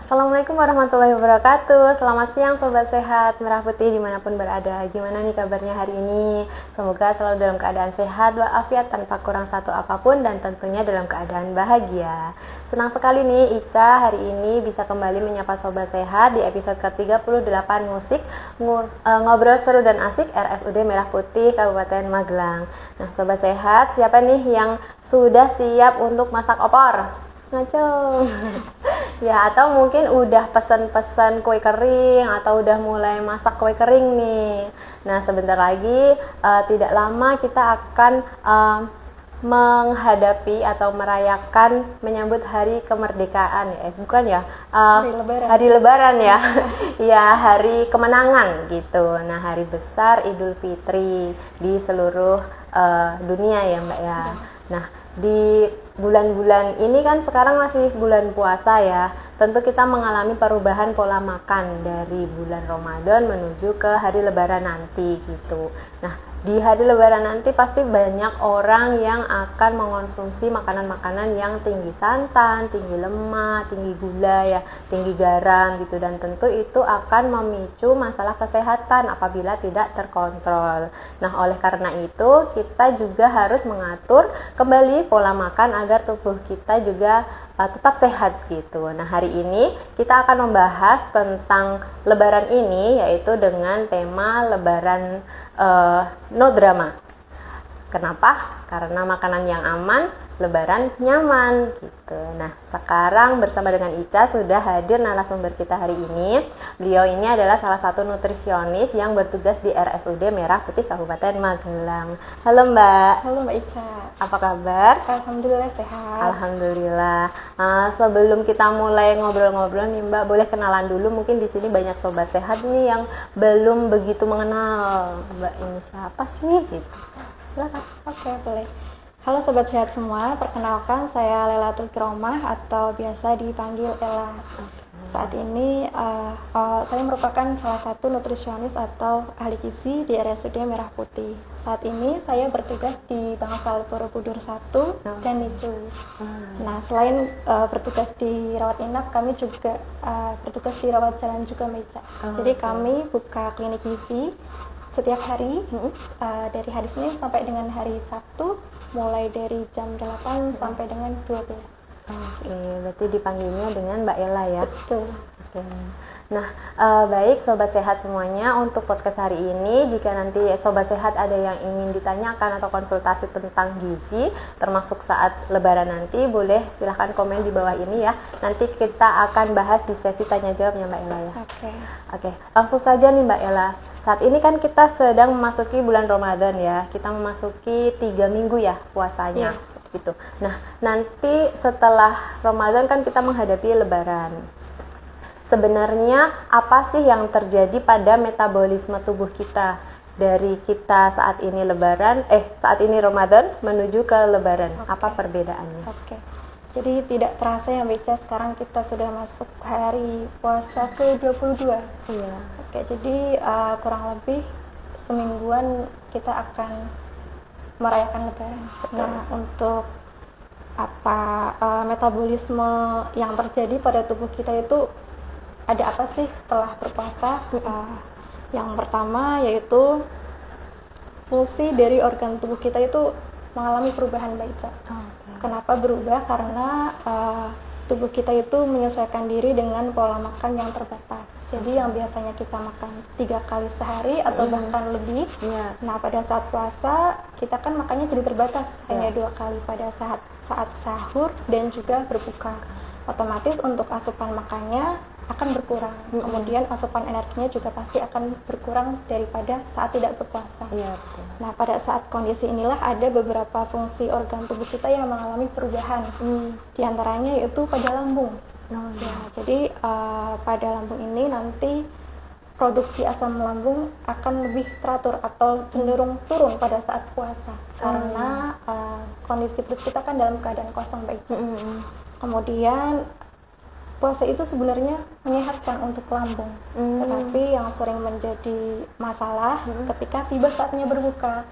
Assalamualaikum warahmatullahi wabarakatuh. Selamat siang Sobat Sehat Merah Putih dimanapun berada. Gimana nih kabarnya hari ini? Semoga selalu dalam keadaan sehat walafiat tanpa kurang satu apapun dan tentunya dalam keadaan bahagia. Senang sekali nih Ica hari ini bisa kembali menyapa Sobat Sehat di episode ke-38 musik Ngobrol Seru dan Asik RSUD Merah Putih Kabupaten Magelang. Nah Sobat Sehat, siapa nih yang sudah siap untuk masak opor? Ngacung. Ya, atau mungkin udah pesan-pesan kue kering atau udah mulai masak kue kering nih. Nah, sebentar lagi tidak lama kita akan menghadapi atau merayakan menyambut hari kemerdekaan ya. Bukan ya? Hari Lebaran ya. Ya, hari kemenangan gitu. Nah, hari besar Idul Fitri di seluruh dunia ya, Mbak ya. Nah, di bulan-bulan ini kan sekarang masih bulan puasa ya, tentu kita mengalami perubahan pola makan dari bulan Ramadan menuju ke hari Lebaran nanti gitu. Nah, di hari Lebaran nanti pasti banyak orang yang akan mengonsumsi makanan-makanan yang tinggi santan, tinggi lemak, tinggi gula ya, tinggi garam gitu, dan tentu itu akan memicu masalah kesehatan apabila tidak terkontrol. Nah, oleh karena itu kita juga harus mengatur kembali pola makan agar tubuh kita juga tetap sehat gitu. Nah, hari ini kita akan membahas tentang Lebaran ini, yaitu dengan tema Lebaran no drama. Kenapa? Karena makanan yang aman, Lebaran nyaman gitu. Nah, sekarang bersama dengan Ica sudah hadir narasumber kita hari ini. Beliau ini adalah salah satu nutrisionis yang bertugas di RSUD Merah Putih Kabupaten Magelang. Halo Mbak. Halo Mbak Ica. Apa kabar? Alhamdulillah sehat. Alhamdulillah. Sebelum kita mulai ngobrol-ngobrol nih Mbak, boleh kenalan dulu. Mungkin di sini banyak sobat sehat nih yang belum begitu mengenal Mbak ini siapa sih gitu. Silakan. Oke, boleh. Halo Sobat Sehat semua, perkenalkan saya Lailatul Kiromah atau biasa dipanggil Ella. Saat ini saya merupakan salah satu nutrisionis atau ahli gizi di RSUD Merah Putih. Saat ini saya bertugas di Bangsal Borobudur 1 dan Nicu. Nah, selain bertugas di rawat inap, kami juga bertugas di rawat jalan juga Meja. Jadi kami buka klinik gizi setiap hari dari hari Senin sampai dengan hari Sabtu, mulai dari jam 8 sampai dengan 12. Oke, berarti dipanggilnya dengan Mbak Ella ya? Betul. Oke. Nah, baik Sobat Sehat semuanya, untuk podcast hari ini, jika nanti Sobat Sehat ada yang ingin ditanyakan atau konsultasi tentang gizi, termasuk saat Lebaran nanti, boleh silahkan komen di bawah ini ya. Nanti kita akan bahas di sesi tanya jawabnya Mbak Ella ya. Oke, langsung saja nih Mbak Ella. Saat ini kan kita sedang memasuki bulan Ramadan ya, kita memasuki 3 minggu ya puasanya gitu. Nah, nanti setelah Ramadan kan kita menghadapi Lebaran. Sebenarnya apa sih yang terjadi pada metabolisme tubuh kita dari kita saat ini saat ini Ramadan menuju ke Lebaran? Apa perbedaannya? Oke. Jadi tidak terasa ya Mbak Ica, sekarang kita sudah masuk hari puasa ke-22. Iya. Oke, jadi kurang lebih semingguan kita akan merayakan Lebaran. Nah, untuk metabolisme yang terjadi pada tubuh kita itu ada apa sih setelah berpuasa? Yang pertama yaitu fungsi dari organ tubuh kita itu mengalami perubahan Mbak Ica. Kenapa berubah? Karena tubuh kita itu menyesuaikan diri dengan pola makan yang terbatas. Jadi yang biasanya kita makan 3 kali sehari atau bahkan lebih, nah pada saat puasa kita kan makannya jadi terbatas, hanya 2 kali pada saat sahur dan juga berbuka. Otomatis untuk asupan makannya akan berkurang, kemudian asupan energinya juga pasti akan berkurang daripada saat tidak berpuasa. Betul. Nah, pada saat kondisi inilah ada beberapa fungsi organ tubuh kita yang mengalami perubahan. Di antaranya yaitu pada lambung. Jadi pada lambung ini nanti produksi asam lambung akan lebih teratur atau cenderung turun pada saat puasa karena kondisi perut kita kan dalam keadaan kosong Mbak Ica. Kemudian puasa itu sebenarnya menyehatkan untuk lambung, tetapi yang sering menjadi masalah ketika tiba saatnya berbuka.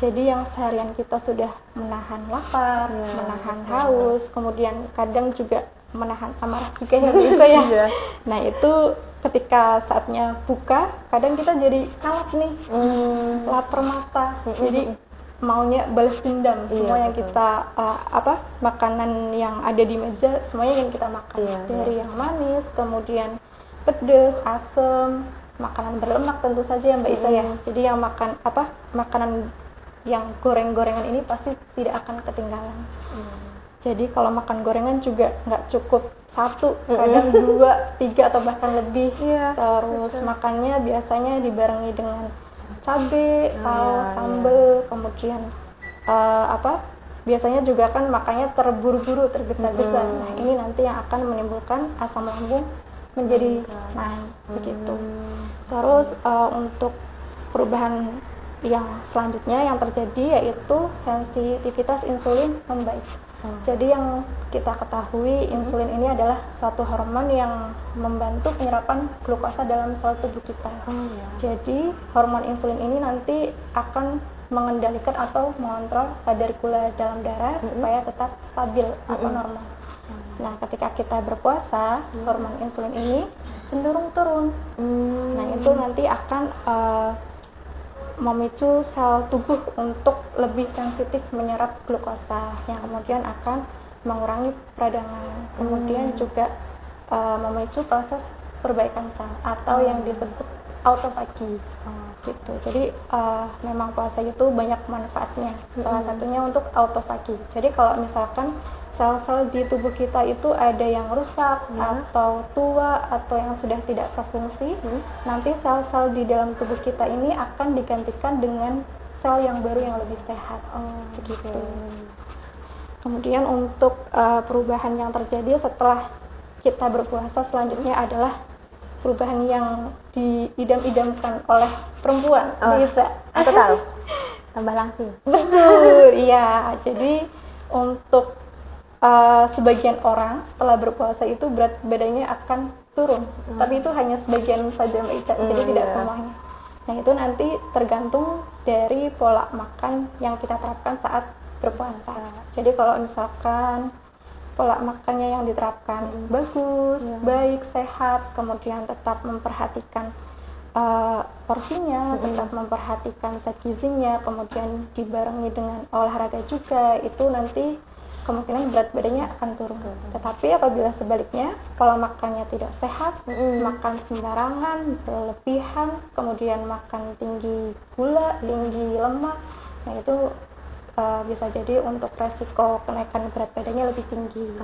Jadi yang seharian kita sudah menahan lapar, menahan haus, kemudian kadang juga menahan amarah juga ya bisa ya. Iya. Nah itu ketika saatnya buka, kadang kita jadi kalap nih, lapar mata, jadi maunya balas dendam semua yang betul. kita makanan yang ada di meja semuanya yang kita makan, dari yang manis, kemudian pedas, asam, makanan berlemak tentu saja ya Mbak Ica ya. Jadi yang makanan yang goreng-gorengan ini pasti tidak akan ketinggalan. Jadi kalau makan gorengan juga nggak cukup satu, kadang 2, 3 atau bahkan lebih. Terus makannya biasanya dibarengi dengan cabai, saus, sambal, kemudian biasanya juga kan makannya terburu-buru, tergesa-gesa. Nah ini nanti yang akan menimbulkan asam lambung menjadi naik begitu. Terus untuk perubahan yang selanjutnya yang terjadi yaitu sensitivitas insulin membaik. Jadi yang kita ketahui insulin ini adalah suatu hormon yang membantu penyerapan glukosa dalam sel tubuh kita. Jadi hormon insulin ini nanti akan mengendalikan atau mengontrol kadar gula dalam darah supaya tetap stabil atau normal. Nah, ketika kita berpuasa, hormon insulin ini cenderung turun. Nah, itu nanti akan memicu sel tubuh untuk lebih sensitif menyerap glukosa yang kemudian akan mengurangi peradangan. Kemudian juga memicu proses perbaikan sel atau yang disebut autofagi. Gitu. Jadi memang puasa itu banyak manfaatnya. Salah satunya untuk autofagi. Jadi kalau misalkan sel-sel di tubuh kita itu ada yang rusak atau tua atau yang sudah tidak berfungsi, nanti sel-sel di dalam tubuh kita ini akan digantikan dengan sel yang baru yang lebih sehat. Begitu. Kemudian untuk perubahan yang terjadi setelah kita berpuasa selanjutnya adalah perubahan yang diidam-idamkan oleh perempuan. Bisa. Aku tahu. Tambah langsing. Betul, iya. Jadi untuk sebagian orang setelah berpuasa itu berat badannya akan turun, tapi itu hanya sebagian saja Mbak Ica, jadi tidak semuanya. Nah itu nanti tergantung dari pola makan yang kita terapkan saat berpuasa. Jadi kalau misalkan pola makannya yang diterapkan bagus, baik, sehat, kemudian tetap memperhatikan porsinya, tetap memperhatikan zat gizinya, kemudian dibarengi dengan olahraga juga, itu nanti kemungkinan berat badannya akan turun. Tetapi apabila sebaliknya, pola makannya tidak sehat, makan sembarangan, berlebihan, kemudian makan tinggi gula, tinggi lemak, nah itu bisa jadi untuk resiko kenaikan berat badannya lebih tinggi.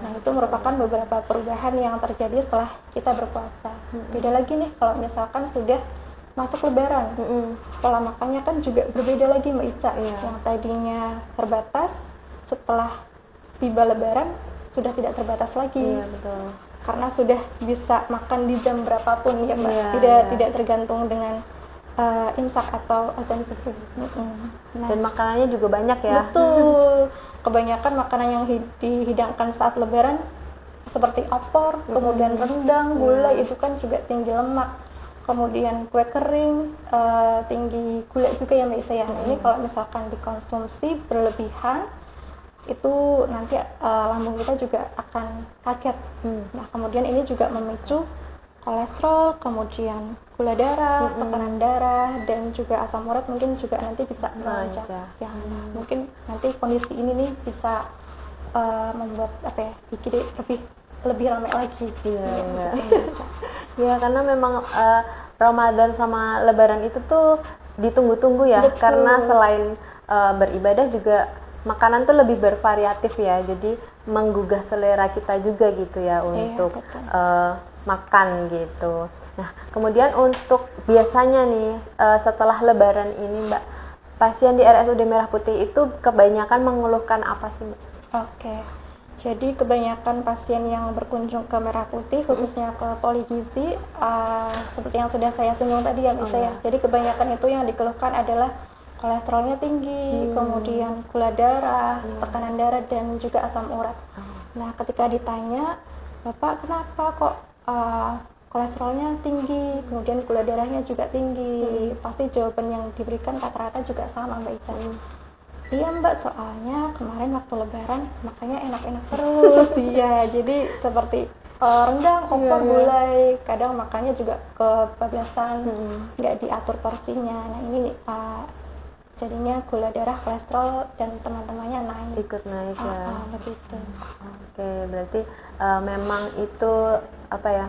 Nah itu merupakan beberapa perubahan yang terjadi setelah kita berpuasa. Beda lagi nih kalau misalkan sudah masuk lebaran, pola makannya kan juga berbeda lagi Mbak Ica. Yang tadinya terbatas, setelah tiba lebaran sudah tidak terbatas lagi. Betul. Karena sudah bisa makan di jam berapapun ya Mbak. Tidak tergantung dengan imsak atau azan subuh. Dan makanannya juga banyak ya. Betul. Kebanyakan makanan yang dihidangkan saat lebaran seperti opor, kemudian rendang, gulai itu kan juga tinggi lemak. Kemudian kue kering tinggi gula juga ya Mbak Ica ya. Nah, ini kalau misalkan dikonsumsi berlebihan itu nanti lambung kita juga akan kaget. Nah kemudian ini juga memicu kolesterol, kemudian gula darah, tekanan darah, dan juga asam urat mungkin juga nanti bisa melonjak. Ya, mungkin nanti kondisi ini nih bisa membuat bikin lebih ramai lagi. Ya karena memang Ramadan sama Lebaran itu tuh ditunggu-tunggu ya. Betul. Karena selain beribadah juga makanan tuh lebih bervariatif ya, jadi menggugah selera kita juga gitu ya untuk makan gitu. Nah kemudian untuk biasanya nih setelah Lebaran ini Mbak, pasien di RSUD Merah Putih itu kebanyakan mengeluhkan apa sih Mbak? Oke, jadi kebanyakan pasien yang berkunjung ke Merah Putih khususnya ke Poligizi seperti yang sudah saya singgung tadi ya Mbak ya. Jadi kebanyakan itu yang dikeluhkan adalah kolesterolnya tinggi, kemudian gula darah, tekanan darah, dan juga asam urat. Nah, ketika ditanya, Bapak kenapa kok kolesterolnya tinggi, kemudian gula darahnya juga tinggi, pasti jawaban yang diberikan rata-rata juga sama Mbak Ica. Iya Mbak, soalnya kemarin waktu lebaran makanya enak-enak terus. Iya, jadi seperti rendang, opor, gulai, kadang makannya juga kebablasan, nggak diatur porsinya. Nah ini jadinya gula darah, kolesterol, dan teman-temannya naik. Ikut naik ya. Begitu. Oke, berarti memang itu apa ya,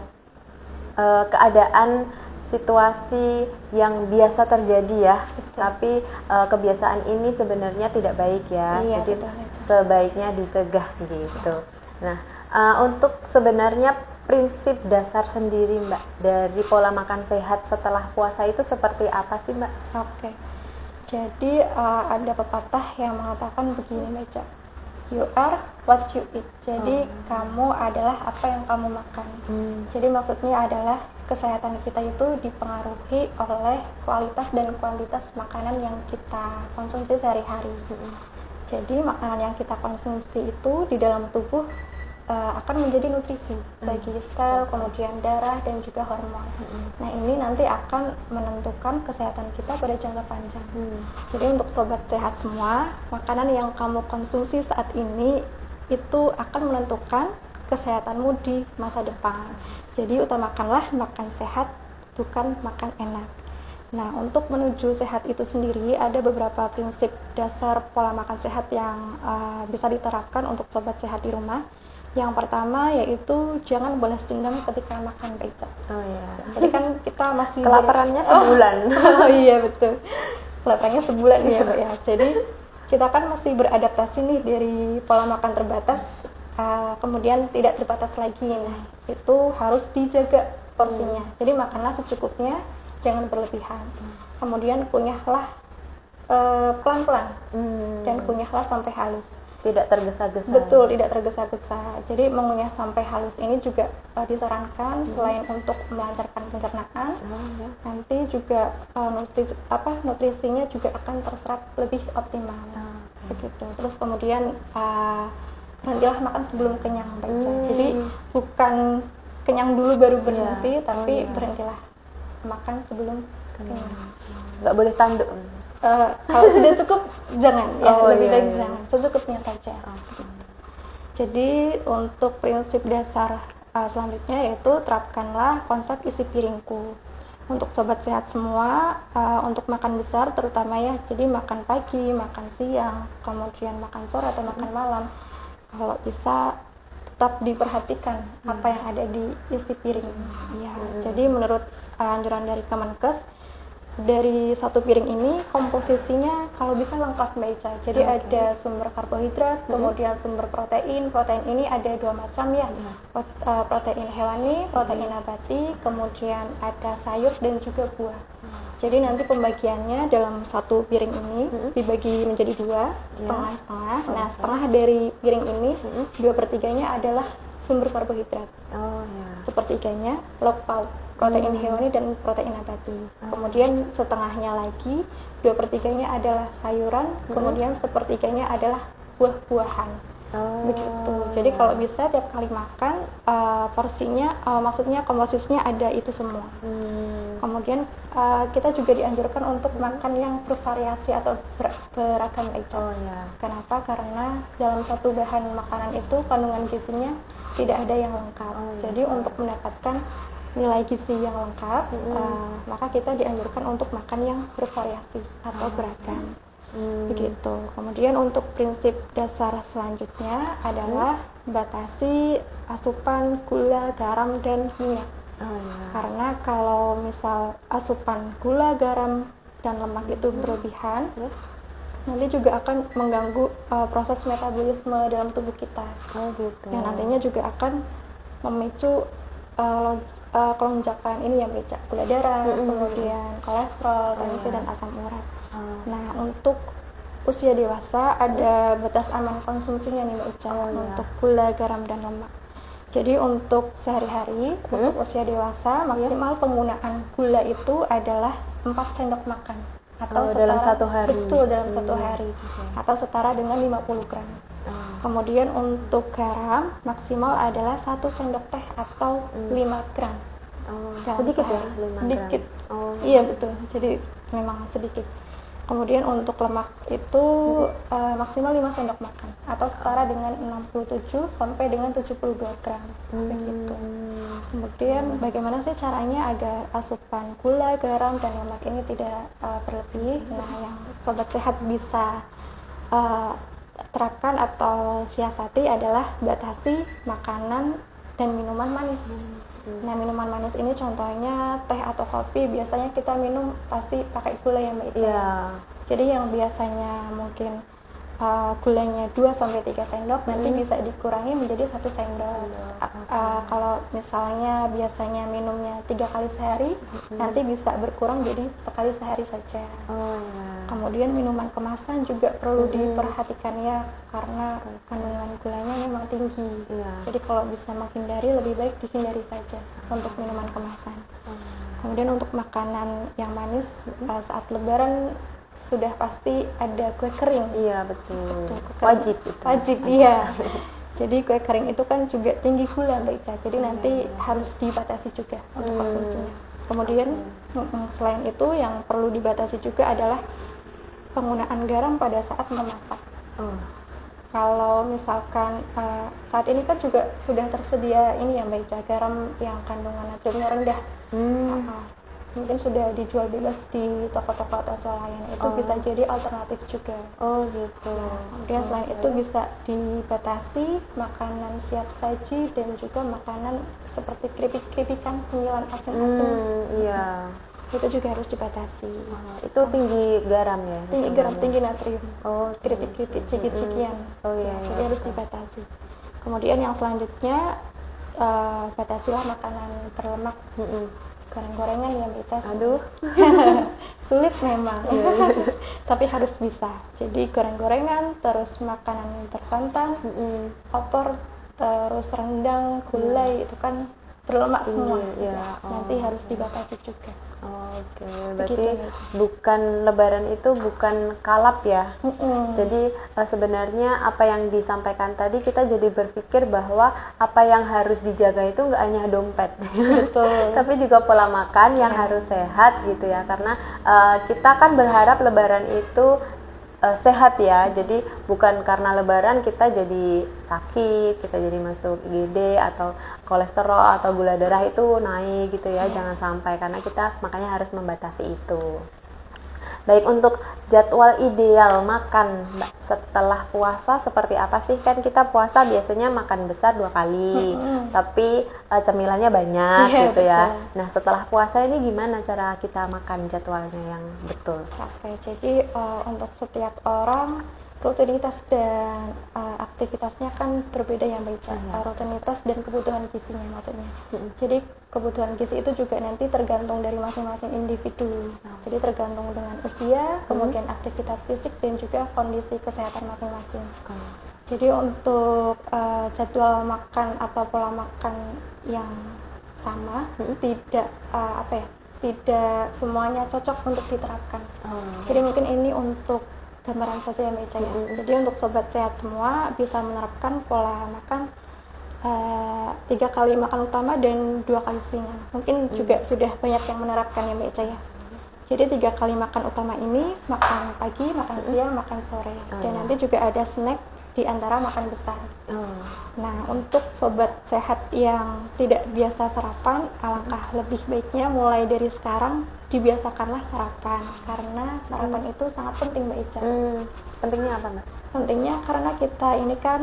keadaan situasi yang biasa terjadi ya. Betul. Tapi kebiasaan ini sebenarnya tidak baik ya. Iya, Jadi betul. sebaiknya dicegah gitu. Nah, untuk sebenarnya prinsip dasar sendiri Mbak dari pola makan sehat setelah puasa itu seperti apa sih Mbak? Oke. Jadi ada pepatah yang mengatakan begini Mbak Ica, you are what you eat. Jadi kamu adalah apa yang kamu makan. Jadi maksudnya adalah kesehatan kita itu dipengaruhi oleh kualitas dan kuantitas makanan yang kita konsumsi sehari-hari. Jadi makanan yang kita konsumsi itu di dalam tubuh akan menjadi nutrisi bagi sel, kemudian darah, dan juga hormon. Nah ini nanti akan menentukan kesehatan kita pada jangka panjang. Jadi untuk sobat sehat semua, makanan yang kamu konsumsi saat ini itu akan menentukan kesehatanmu di masa depan. Jadi utamakanlah makan sehat, bukan makan enak. Nah, untuk menuju sehat itu sendiri ada beberapa prinsip dasar pola makan sehat yang bisa diterapkan untuk sobat sehat di rumah. Yang pertama yaitu jangan balas dendam ketika makan Mbak Ica. Oh iya. Jadi kan kita masih Kelaparannya sebulan. Oh iya betul. Kelaparannya sebulan ya Mbak ya. Jadi kita kan masih beradaptasi nih dari pola makan terbatas, kemudian tidak terbatas lagi. Nah, itu harus dijaga porsinya. Jadi makanlah secukupnya, jangan berlebihan. Kemudian kunyahlah pelan-pelan dan kunyahlah sampai halus. Tidak tergesa-gesa. Betul, tidak tergesa-gesa. Jadi mengunyah sampai halus ini juga disarankan selain untuk melancarkan pencernaan, nanti juga nutrisinya juga akan terserap lebih optimal. Begitu. Terus kemudian berhentilah makan sebelum kenyang, Mbak Ica. Jadi bukan kenyang dulu baru berhenti, tapi berhentilah makan sebelum kenyang. Nggak boleh tanduk. Kalau sudah cukup jangan lebih baik jangan, secukupnya saja. Jadi untuk prinsip dasar selanjutnya yaitu terapkanlah konsep isi piringku. Untuk sobat sehat semua, untuk makan besar terutama ya, jadi makan pagi, makan siang, kemudian makan sore atau makan malam, kalau bisa tetap diperhatikan apa yang ada di isi piring. Ya, jadi menurut anjuran dari Kemenkes, dari satu piring ini komposisinya kalau bisa lengkap Mbak Ica. Jadi ada sumber karbohidrat, kemudian sumber protein. Protein ini ada dua macam ya, protein hewani, protein nabati, kemudian ada sayur dan juga buah. Jadi nanti pembagiannya dalam satu piring ini dibagi menjadi dua, setengah-setengah. Nah setengah dari piring ini 2/3-nya adalah sumber karbohidrat. Sepertiganya lauk pauk, protein hewani dan protein nabati. Kemudian setengahnya lagi 2/3-nya adalah sayuran, kemudian sepertiganya adalah buah-buahan. Begitu. Jadi kalau bisa tiap kali makan porsinya, maksudnya komposisinya ada itu semua. Kemudian kita juga dianjurkan untuk makan yang bervariasi atau beragam Ica. Kenapa? Karena dalam satu bahan makanan itu kandungan gizinya tidak ada yang lengkap. Jadi untuk mendapatkan nilai gizi yang lengkap, maka kita dianjurkan untuk makan yang bervariasi atau beragam. Begitu. Kemudian untuk prinsip dasar selanjutnya adalah batasi asupan gula, garam, dan minyak. Karena kalau misal asupan gula, garam, dan lemak itu berlebihan, nanti juga akan mengganggu proses metabolisme dalam tubuh kita. Yang nantinya juga akan memicu kelonjakan ini yang beca, gula darah, kemudian kolesterol, tensi, dan asam urat. Nah, untuk usia dewasa ada batas aman konsumsinya nih Mbak Ica untuk gula, garam, dan lemak. Jadi untuk sehari-hari, untuk usia dewasa maksimal penggunaan gula itu adalah 4 sendok makan atau setara, dalam satu hari. Betul, dalam satu hari. Atau setara dengan 50 gram. Kemudian untuk garam maksimal adalah 1 sendok teh atau 5 gram. Sedikit sehari. ya? 5 sedikit. gram. Iya betul. Jadi memang sedikit. Kemudian untuk lemak itu maksimal 5 sendok makan atau setara dengan 67 sampai dengan 72 gram begitu. Kemudian bagaimana sih caranya agar asupan gula, garam, dan lemak ini tidak berlebih? Nah, yang sobat sehat bisa terapkan atau siasati adalah batasi makanan dan minuman manis. Nah, minuman manis ini contohnya teh atau kopi, biasanya kita minum pasti pakai gula ya Mbak Ica. Iya. Jadi yang biasanya mungkin gulanya 2-3 sendok nanti bisa dikurangi menjadi 1 sendok. Kalau misalnya biasanya minumnya 3 kali sehari, nanti bisa berkurang jadi sekali sehari saja. Kemudian minuman kemasan juga perlu diperhatikan ya, karena kandungan gulanya memang tinggi. Jadi kalau bisa menghindari, lebih baik dihindari saja untuk minuman kemasan. Kemudian untuk makanan yang manis, saat lebaran sudah pasti ada kue kering. Iya, betul. Wajib itu. Wajib, iya. Jadi kue kering itu kan juga tinggi gula Mbak Ica. Jadi nanti harus dibatasi juga untuk konsumsinya. Kemudian selain itu yang perlu dibatasi juga adalah penggunaan garam pada saat memasak. Kalau misalkan saat ini kan juga sudah tersedia ini ya Mbak Ica, garam yang kandungan natriumnya rendah. Mungkin sudah dijual bebas di toko-toko atau swalayan, itu bisa jadi alternatif juga. Gitu. Kemudian selain itu bisa dibatasi makanan siap saji dan juga makanan seperti keripik-keripikan, cemilan asin-asin. Iya. Itu juga harus dibatasi. Itu tinggi garam ya? Tinggi garam, tinggi natrium. Keripik-keripik, ciki-cikian. Jadi harus dibatasi. Kemudian yang selanjutnya batasilah makanan berlemak. Goreng-gorengan ya Mbak Ica. Aduh. Sulit memang. Tapi harus bisa. Jadi goreng-gorengan, terus makanan bersantan, opor, terus rendang, gulai, itu kan berlemak semua. Nanti harus dibatasi juga. Berarti Begitu, bukan lebaran itu bukan kalap ya. Jadi sebenarnya apa yang disampaikan tadi, kita jadi berpikir bahwa apa yang harus dijaga itu nggak hanya dompet, tapi juga pola makan yang harus sehat gitu ya. Karena kita kan berharap lebaran itu sehat ya, jadi bukan karena lebaran kita jadi sakit, kita jadi masuk IGD atau kolesterol atau gula darah itu naik gitu ya. Jangan sampai, karena kita makanya harus membatasi itu. Baik, untuk jadwal ideal makan setelah puasa seperti apa sih? Kan kita puasa biasanya makan besar 2 kali, tapi cemilannya banyak gitu ya. Nah, setelah puasa ini gimana cara kita makan, jadwalnya yang betul? Jadi untuk setiap orang rutinitas dan aktivitasnya kan berbeda ya Mbak Ica. Rutinitas dan kebutuhan gizinya maksudnya. Jadi kebutuhan gizi itu juga nanti tergantung dari masing-masing individu. Jadi tergantung dengan usia, kemudian aktivitas fisik dan juga kondisi kesehatan masing-masing. Jadi untuk jadwal makan atau pola makan yang sama tidak tidak semuanya cocok untuk diterapkan. Jadi mungkin ini untuk gambaran saja ya Mbak Ica ya. Jadi untuk sobat sehat semua bisa menerapkan pola makan 3 kali makan utama dan 2 kali selingan. Mungkin juga sudah banyak yang menerapkan ya Mbak Ica ya. Jadi 3 kali makan utama ini makan pagi, makan siang, makan sore. Dan nanti juga ada snack di antara makan besar. Nah, untuk sobat sehat yang tidak biasa sarapan, alangkah lebih baiknya mulai dari sekarang dibiasakanlah sarapan, karena sarapan itu sangat penting Mbak Ica. Pentingnya apa Mbak? Pentingnya karena kita ini kan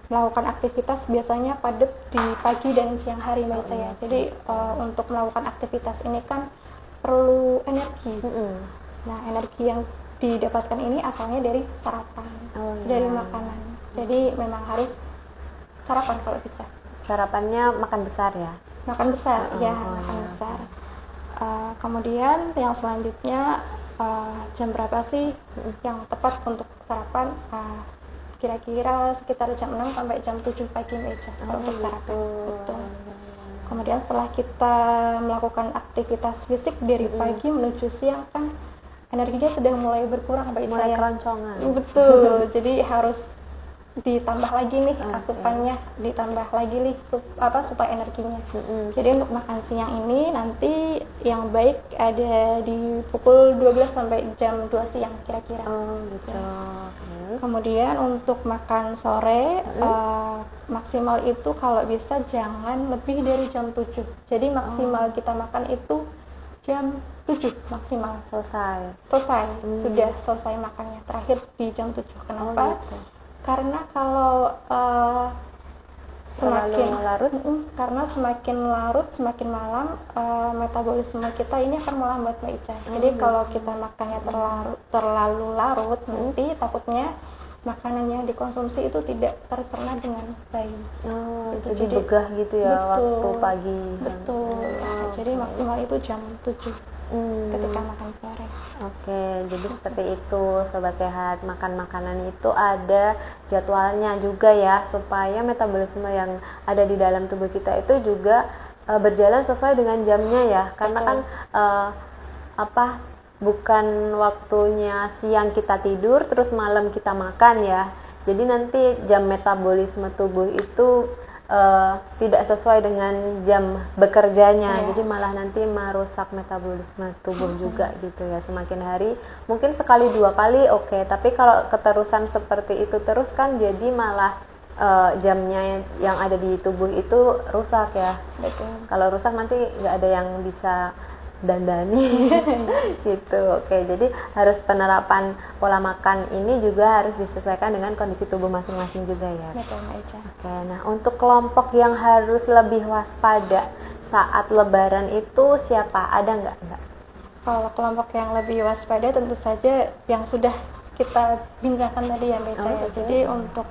melakukan aktivitas biasanya padat di pagi dan siang hari Mbak Ica ya. Jadi untuk melakukan aktivitas ini kan perlu energi. Nah, energi yang didapatkan ini asalnya dari sarapan, dari makanan. Jadi memang harus sarapan kalau bisa. Sarapannya makan besar ya? Makan besar, makan besar. Kemudian yang selanjutnya jam berapa sih yang tepat untuk sarapan? Kira-kira sekitar jam 6 sampai jam 7 pagi Mbak Ica untuk sarapan. Betul. Kemudian setelah kita melakukan aktivitas fisik dari pagi menuju siang kan energinya sudah mulai berkurang Mbak Ica. Mulai keroncongan. Betul. Jadi harus ditambah lagi nih asupannya, ditambah lagi nih supaya energinya. Jadi untuk makan siang ini nanti yang baik ada di pukul 12 sampai jam 2 siang kira-kira. Oh gitu. Ya. Kemudian untuk makan sore maksimal itu kalau bisa jangan lebih dari jam 7. Jadi maksimal kita makan itu jam 7 maksimal. Selesai. Sudah selesai makannya. Terakhir di jam 7. Kenapa? Gitu. Karena kalau semakin larut, karena semakin larut, semakin malam metabolisme kita ini akan melambat, Mbak Ica. Jadi kalau kita makannya terlalu larut, nanti takutnya makanan yang dikonsumsi itu tidak tercerna dengan baik. Jadi begah gitu ya, betul, waktu pagi. Betul. Jadi maksimal itu jam 7 ketika makan sore. Oke, jadi seperti itu Sobat Sehat. Makan makanan itu ada jadwalnya juga ya, supaya metabolisme yang ada di dalam tubuh kita itu juga berjalan sesuai dengan jamnya ya. Karena kan bukan waktunya siang kita tidur terus malam kita makan ya. Jadi nanti jam metabolisme tubuh itu tidak sesuai dengan jam bekerjanya, jadi malah nanti merusak metabolisme tubuh juga gitu ya. Semakin hari mungkin sekali 2 kali oke, tapi kalau keterusan seperti itu terus kan jadi malah jamnya yang ada di tubuh itu rusak ya. Betul. Kalau rusak nanti nggak ada yang bisa dandani gitu. Oke, jadi harus penerapan pola makan ini juga harus disesuaikan dengan kondisi tubuh masing-masing juga ya. Betul, Mbak Ica. Oke, nah untuk kelompok yang harus lebih waspada saat lebaran itu siapa? Ada nggak? Kalau kelompok yang lebih waspada tentu saja yang sudah kita bincangkan tadi ya, Mbak Ica. Jadi untuk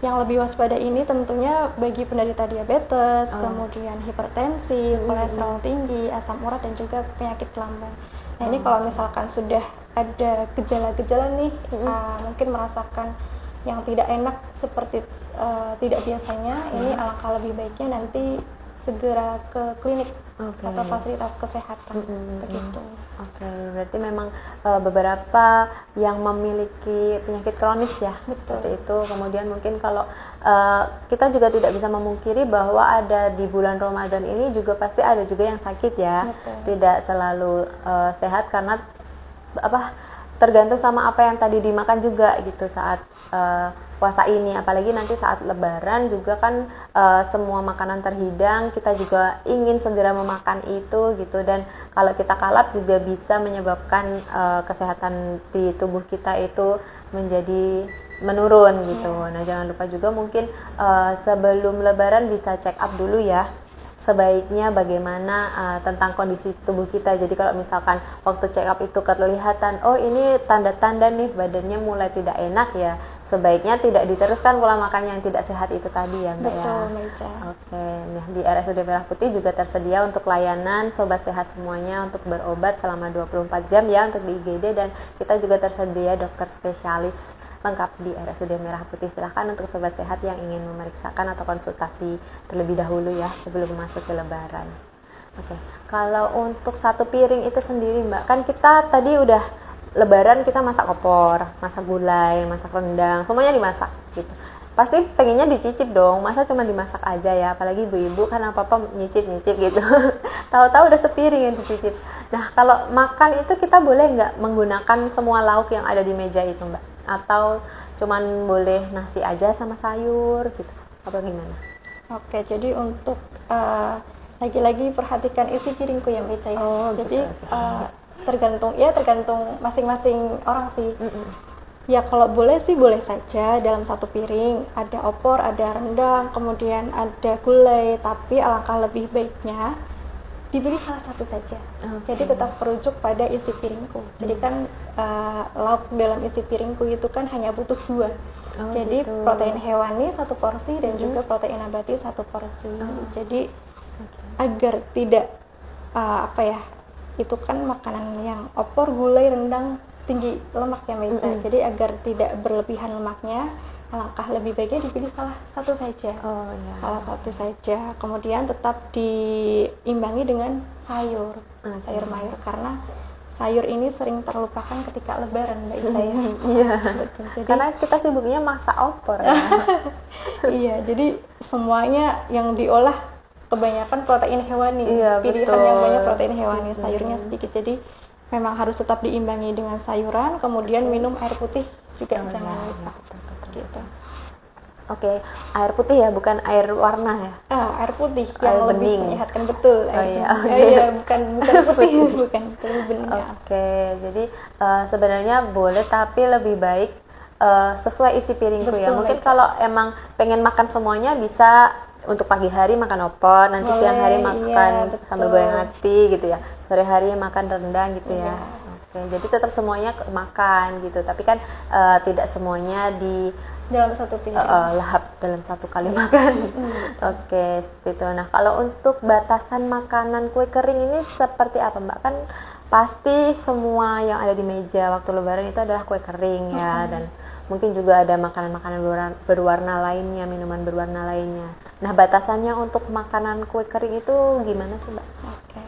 yang lebih waspada ini tentunya bagi penderita diabetes, kemudian hipertensi, kolesterol tinggi, asam urat, dan juga penyakit lambung. Nah ini kalau misalkan sudah ada gejala-gejala nih, mungkin merasakan yang tidak enak seperti tidak biasanya, ini alangkah lebih baiknya nanti segera ke klinik atau fasilitas kesehatan begitu. Oke, berarti memang beberapa yang memiliki penyakit kronis ya, seperti itu. Kemudian mungkin kalau kita juga tidak bisa memungkiri bahwa ada di bulan Ramadan ini juga pasti ada juga yang sakit ya. Tidak selalu sehat karena tergantung sama apa yang tadi dimakan juga gitu saat puasa ini, apalagi nanti saat lebaran juga kan semua makanan terhidang, kita juga ingin segera memakan itu gitu, dan kalau kita kalap juga bisa menyebabkan kesehatan di tubuh kita itu menjadi menurun gitu. Nah jangan lupa juga mungkin sebelum lebaran bisa check up dulu ya, sebaiknya bagaimana tentang kondisi tubuh kita. Jadi kalau misalkan waktu check up itu kelihatan, oh ini tanda-tanda nih badannya mulai tidak enak ya, sebaiknya tidak diteruskan pola makan yang tidak sehat itu tadi ya Mbak. Betul, ya. Meja. Oke, nah di RSUD Merah Putih juga tersedia untuk layanan Sobat Sehat semuanya untuk berobat selama 24 jam ya untuk di IGD, dan kita juga tersedia dokter spesialis lengkap di RSUD Merah Putih. Silahkan untuk Sobat Sehat yang ingin memeriksakan atau konsultasi terlebih dahulu ya sebelum masuk ke lebaran. Oke, kalau untuk satu piring itu sendiri Mbak, kan kita tadi udah lebaran kita masak opor, masak gulai, masak rendang, semuanya dimasak gitu. Pasti pengennya dicicip dong, masa cuma dimasak aja ya, apalagi ibu-ibu kan apa-apa nyicip-nyicip gitu. Tahu-tahu udah sepiring yang dicicip. Nah, kalau makan itu kita boleh nggak menggunakan semua lauk yang ada di meja itu Mbak? Atau cuman boleh nasi aja sama sayur gitu, apa gimana? Oke, jadi untuk lagi-lagi perhatikan isi piringku ya Mbak Caya. Jadi tergantung masing-masing orang sih. Ya kalau boleh sih boleh saja dalam satu piring ada opor, ada rendang, kemudian ada gulai, tapi alangkah lebih baiknya diberi salah satu saja. Jadi tetap merujuk pada isi piringku. Jadi kan lauk dalam isi piringku itu kan hanya butuh 2. Jadi gitu. Protein hewani 1 porsi dan juga protein nabati 1 porsi. Jadi agar tidak itu kan makanan yang opor, gulai, rendang tinggi lemak ya Meja. Jadi agar tidak berlebihan lemaknya, alangkah lebih baiknya dipilih salah satu saja. Salah satu saja. Kemudian tetap diimbangi dengan sayur mayur, karena sayur ini sering terlupakan ketika Lebaran, Mbak Ica ya. Iya. Betul. Jadi Karena kita sibuknya masak opor ya. iya, jadi semuanya yang diolah kebanyakan protein hewani. Iya, Pilihan betul. yang banyak protein hewani, sayurnya sedikit. Jadi memang harus tetap diimbangi dengan sayuran, kemudian minum air putih juga jangan lupa. Gitu. Oke, air putih ya, bukan air warna ya. Air putih Air yang lebih bening. menyehatkan, betul. iya, oke. Iya, bukan putih, bukan lebih bening. Ya. Oke, jadi sebenarnya boleh tapi lebih baik sesuai isi piringku ya. Betul, Mungkin Mbak. kalau emang pengen makan semuanya bisa untuk pagi hari makan opor, nanti Boleh, siang hari iya, makan sambal betul. goreng hati gitu ya. Sore hari makan rendang gitu ya. Iya. Oke, jadi tetap semuanya makan gitu. Tapi kan tidak semuanya di Dalam satu piring. lahap dalam satu kali makan. Oke, seperti itu. Nah, kalau untuk batasan makanan kue kering ini seperti apa, Mbak? Kan pasti semua yang ada di meja waktu Lebaran itu adalah kue kering ya, dan mungkin juga ada makanan-makanan berwarna lainnya, minuman berwarna lainnya. Nah, batasannya untuk makanan kue kering itu gimana sih, Mbak? Oke.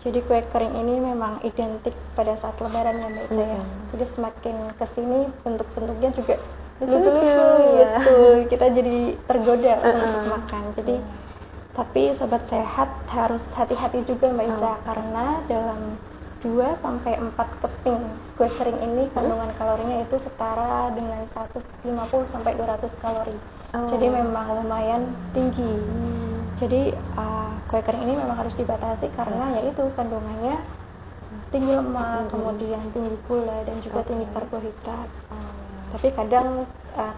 Jadi kue kering ini memang identik pada saat Lebaran ya, Mbak Ica ya. Jadi semakin kesini bentuk-bentuknya juga Lucu-lucu, lucu-lucu, ya. betul. Kita jadi tergoda untuk makan. Jadi tapi sobat sehat harus hati-hati juga Mbak Ica, karena dalam 2 sampai 4 keping kue kering ini kandungan kalorinya itu setara dengan 150 sampai 200 kalori. Jadi memang lumayan tinggi. Jadi kue kering ini memang harus dibatasi karena yaitu kandungannya tinggi lemak, kemudian tinggi gula dan juga tinggi karbohidrat. Tapi kadang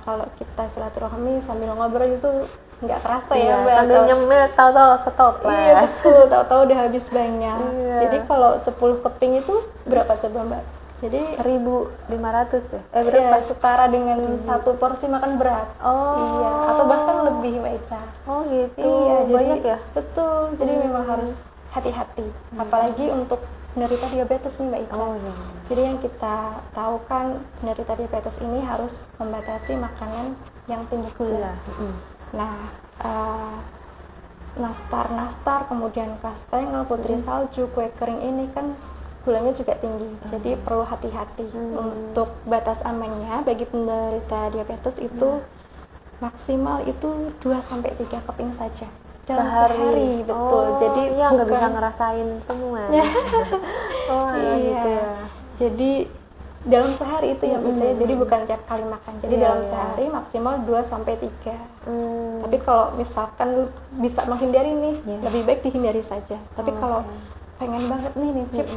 kalau kita silaturahmi sambil ngobrol itu nggak kerasa ya, Mbak. Sambil nyemil tahu-tahu stop lah. Iya betul, tahu-tahu udah habis banyak. Iya. Jadi kalau 10 keping itu berapa coba, Mbak? Jadi 1.500 ya? berapa? Setara dengan satu porsi makan berat. Iya, atau bahkan lebih, Mbak Ica. Oh gitu. Iya, Banyak jadi, ya? Betul. Jadi memang harus hati-hati. Apalagi untuk penderita diabetes nih, Mbak Ica. Oh iya. Jadi yang kita tahu kan penderita diabetes ini harus membatasi makanan yang tinggi gula. Nah, nastar, kemudian kastengel, putri salju, kue kering ini kan gulanya juga tinggi. Jadi perlu hati-hati. Untuk batas amannya bagi penderita diabetes itu maksimal itu 2 sampai 3 keping saja. Dalam sehari, betul. Jadi ya nggak bisa bukan ngerasain semua. Oh iya. gitu ya. Jadi dalam sehari itu ya Mbak Ica, jadi bukan tiap kali makan. Jadi Iya, dalam iya. sehari maksimal 2 sampai 3. Tapi kalau misalkan bisa menghindari nih, lebih baik dihindari saja. Tapi kalau pengen banget nih nyicip,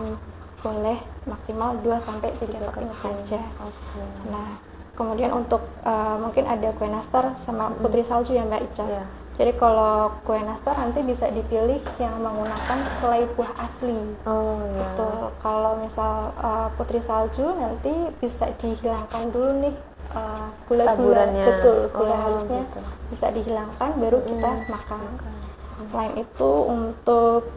boleh maksimal 2 sampai 3 keping saja. Nah, kemudian untuk mungkin ada kue nastar sama putri salju ya Mbak Ica. Iya. Jadi kalau kue nastar nanti bisa dipilih yang menggunakan selai buah asli. Oh iya. Betul. Kalau misal putri salju nanti bisa dihilangkan dulu nih gula-gula. Taburannya. Betul, gula Oh, halusnya gitu. bisa dihilangkan baru kita makan. Selain itu untuk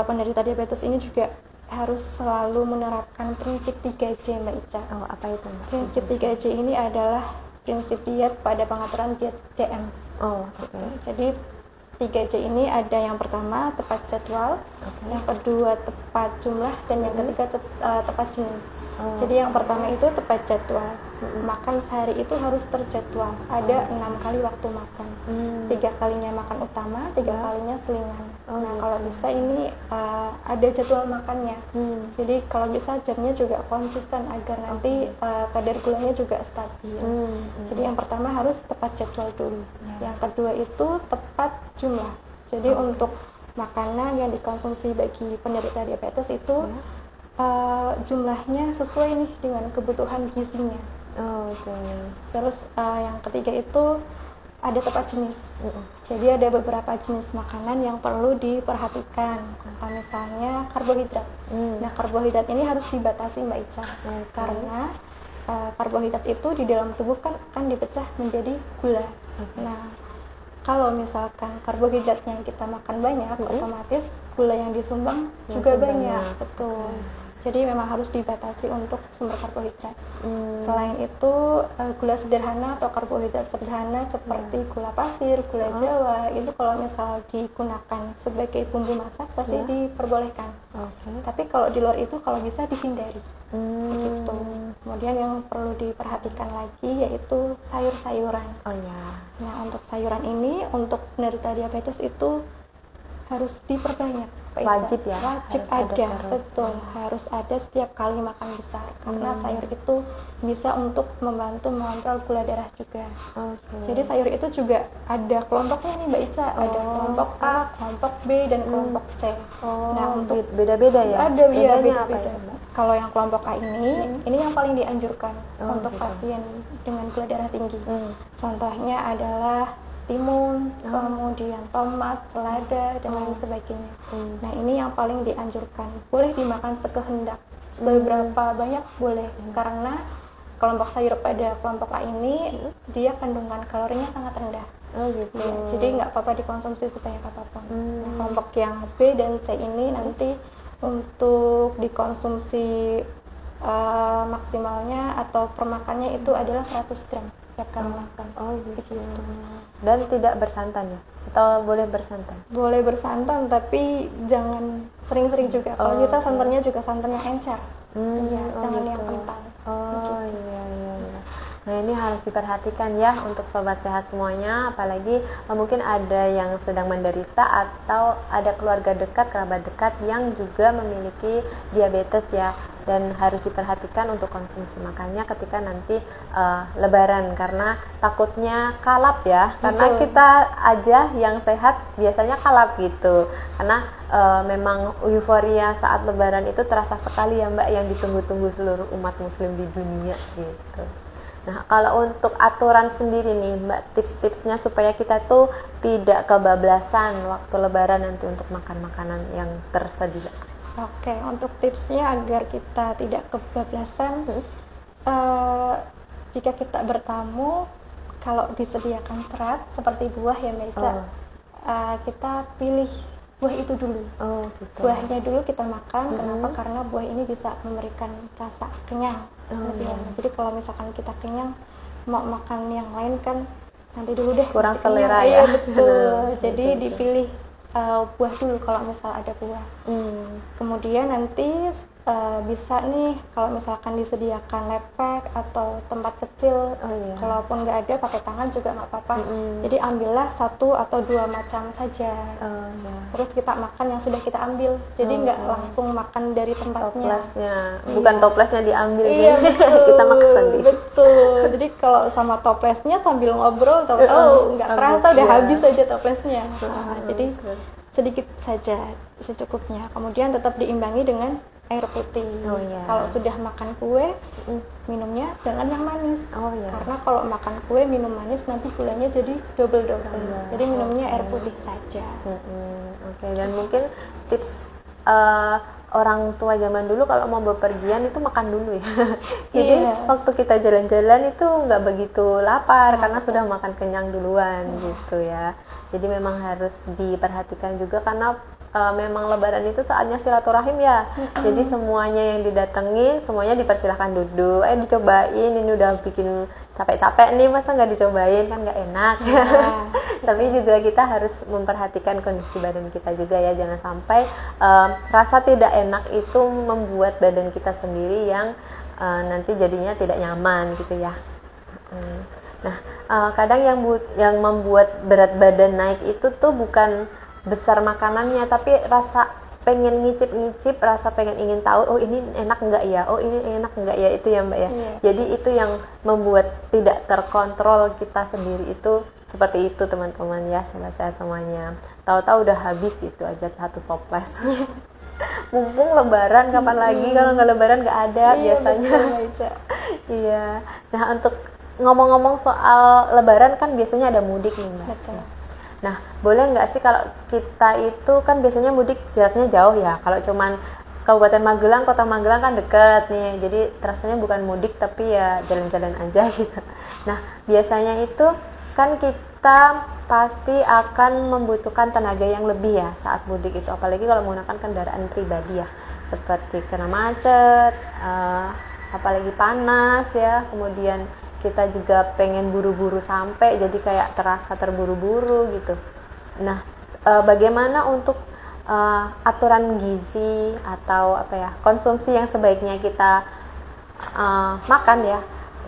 penderita diabetes ini juga harus selalu menerapkan prinsip 3J Mbak Ica. Oh, apa itu, Mbak? Prinsip 3J ini adalah prinsip diet pada pengaturan diet DM. Oh, oke. Jadi 3J ini ada yang pertama tepat jadwal, yang kedua tepat jumlah, dan yang ketiga tepat jenis. Jadi yang pertama itu tepat jadwal. Makan sehari itu harus terjadwal. Ada 6 kali waktu makan. 3 kalinya makan utama, 3 kalinya selingan. Nah kalau bisa ini ada jadwal makannya. Jadi kalau bisa jamnya juga konsisten agar nanti kadar gulanya juga stabil. Jadi yang pertama harus tepat jadwal dulu. Yang kedua itu tepat jumlah. Jadi untuk makanan yang dikonsumsi bagi penderita diabetes itu jumlahnya sesuai nih dengan kebutuhan gizinya. Oke. Terus yang ketiga itu ada tepat jenis. Jadi ada beberapa jenis makanan yang perlu diperhatikan. Misalnya karbohidrat. Nah karbohidrat ini harus dibatasi Mbak Ica. Karena karbohidrat itu di dalam tubuh kan akan dipecah menjadi gula. Nah kalau misalkan karbohidrat yang kita makan banyak, otomatis gula yang disumbang juga banyak. Betul. Jadi memang harus dibatasi untuk sumber karbohidrat. Selain itu gula sederhana atau karbohidrat sederhana seperti gula pasir, gula Jawa itu kalau misal digunakan sebagai bumbu masak pasti diperbolehkan. Tapi kalau di luar itu kalau bisa dihindari. Begitu. Kemudian yang perlu diperhatikan lagi yaitu sayur-sayuran. Nah, untuk sayuran ini untuk penderita diabetes itu harus diperbanyak. Wajib ya? Wajib ada, betul. Harus ada setiap kali makan besar. Karena sayur itu bisa untuk membantu mengontrol gula darah juga. Jadi sayur itu juga ada kelompoknya nih Mbak Ica. Ada kelompok A, kelompok B, dan kelompok C. Nah, untuk beda-beda ya? Ada, iya, Bedanya apa beda-beda. ya? Kalau yang kelompok A ini yang paling dianjurkan untuk pasien dengan gula darah tinggi. Contohnya adalah timun, kemudian tomat, selada, dan lain sebagainya. Nah, ini yang paling dianjurkan. Boleh dimakan sekehendak, seberapa banyak boleh. Karena kelompok sayur pada kelompok A ini dia kandungan kalorinya sangat rendah. Ya, jadi nggak apa-apa dikonsumsi sebanyak apapun. Nah, kelompok yang B dan C ini nanti untuk dikonsumsi maksimalnya atau permakannya itu adalah 100 gram tiap kali makan. Begitu. Dan tidak bersantan ya? Atau boleh bersantan? Boleh bersantan tapi jangan sering-sering juga. Kalau bisa santannya juga santan yang encer. Jangan yang kental. Iya. Nah, ini harus diperhatikan ya untuk sobat sehat semuanya, apalagi mungkin ada yang sedang menderita atau ada keluarga dekat, kerabat dekat yang juga memiliki diabetes ya, dan harus diperhatikan untuk konsumsi makannya ketika nanti lebaran, karena takutnya kalap ya. Karena kita aja yang sehat biasanya kalap gitu, karena memang euforia saat lebaran itu terasa sekali ya Mbak, yang ditunggu-tunggu seluruh umat muslim di dunia gitu. Nah, kalau untuk aturan sendiri nih Mbak, tips-tipsnya supaya kita tuh tidak kebablasan waktu lebaran nanti untuk makan makanan yang tersedia. Oke, untuk tipsnya agar kita tidak kebablasan, jika kita bertamu, kalau disediakan serat seperti buah ya Mbak Ica, kita pilih buah itu dulu. Buahnya dulu kita makan. Kenapa? Karena buah ini bisa memberikan rasa kenyang. Jadi kalau misalkan kita kenyang, mau makan yang lain kan nanti dulu deh. Kurang selera ya. ya. Betul. Jadi dipilih buah dulu kalau misal ada buah. Kemudian nanti bisa nih kalau misalkan disediakan lepek atau tempat kecil, kalaupun nggak ada pakai tangan juga nggak apa-apa. Jadi ambillah 1 atau 2 macam saja. Terus kita makan yang sudah kita ambil. Jadi nggak langsung makan dari tempatnya. Toplesnya, bukan toplesnya diambil. Kita maksa nih. Betul. Jadi kalau sama toplesnya sambil ngobrol, tahu-tahu nggak terasa udah habis aja toplesnya. Jadi sedikit saja secukupnya. Kemudian tetap diimbangi dengan air putih. Kalau sudah makan kue, minumnya jangan yang manis. Karena kalau makan kue minum manis nanti gulanya jadi double. Jadi minumnya air putih saja. Dan mungkin tips orang tua zaman dulu kalau mau bepergian itu makan dulu ya. Jadi waktu kita jalan-jalan itu nggak begitu lapar karena sudah makan kenyang duluan gitu ya. Jadi memang harus diperhatikan juga karena memang lebaran itu saatnya silaturahim ya. Jadi semuanya yang didatangi semuanya dipersilahkan duduk. Dicobain, ini udah bikin capek-capek nih, masa nggak dicobain, kan nggak enak. Tapi juga kita harus memperhatikan kondisi badan kita juga ya, jangan sampai rasa tidak enak itu membuat badan kita sendiri yang nanti jadinya tidak nyaman gitu ya. Nah, kadang yang membuat berat badan naik itu tuh bukan besar makanannya, tapi rasa pengen ngicip-ngicip, rasa pengen ingin tahu, oh ini enak enggak ya, oh ini enak enggak ya, itu ya Mbak ya. Jadi itu yang membuat tidak terkontrol kita sendiri itu seperti itu teman-teman ya, sobat saya semuanya. Tahu-tahu udah habis itu aja 1 toples. Mumpung lebaran, kapan lagi, kalau nggak lebaran nggak ada biasanya. Iya. Nah, untuk ngomong-ngomong soal lebaran kan biasanya ada mudik nih Mbak. Nah, boleh nggak sih kalau kita itu kan biasanya mudik jaraknya jauh ya. Kalau cuman Kabupaten Magelang, Kota Magelang kan deket nih. Jadi rasanya bukan mudik tapi ya jalan-jalan aja gitu. Nah, biasanya itu kan kita pasti akan membutuhkan tenaga yang lebih ya saat mudik itu. Apalagi kalau menggunakan kendaraan pribadi ya. seperti kena macet, apalagi panas ya, kemudian kita juga pengen buru-buru sampai, jadi kayak terasa terburu-buru gitu. Nah, bagaimana untuk aturan gizi atau apa ya, konsumsi yang sebaiknya kita makan ya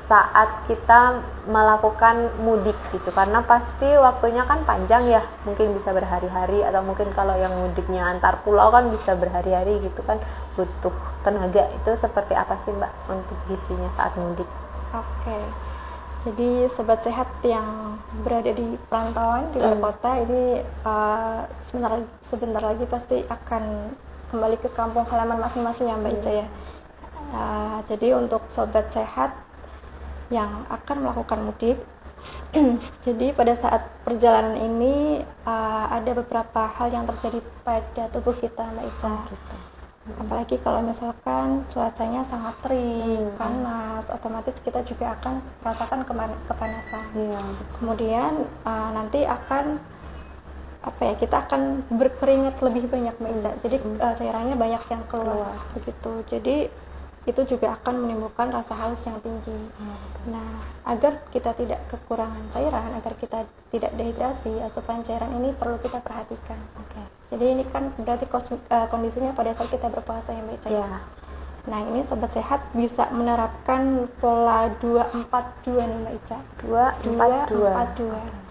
saat kita melakukan mudik gitu, karena pasti waktunya kan panjang ya, mungkin bisa berhari-hari, atau mungkin kalau yang mudiknya antar pulau kan bisa berhari-hari gitu kan, butuh tenaga. Itu seperti apa sih Mbak untuk gizinya saat mudik? Oke, jadi sobat sehat yang berada di perantauan di luar kota ini sebentar lagi pasti akan kembali ke kampung halaman masing-masing ya Mbak Ica ya. Jadi untuk sobat sehat yang akan melakukan mudik, jadi pada saat perjalanan ini ada beberapa hal yang terjadi pada tubuh kita Mbak Ica. Gitu. Apalagi kalau misalkan cuacanya sangat terik, panas, otomatis kita juga akan merasakan kepanasan. Kemudian nanti akan kita akan berkeringat lebih banyak Mbak Ica. Jadi cairannya banyak yang keluar begitu. Jadi itu juga akan menimbulkan rasa haus yang tinggi. Nah, agar kita tidak kekurangan cairan, agar kita tidak dehidrasi, asupan cairan ini perlu kita perhatikan. Jadi ini kan berarti kondisinya pada saat kita berpuasa ya Mbak Ica. Nah, ini sobat sehat bisa menerapkan pola 2-4-2 nih Mbak Ica. 2-4-2.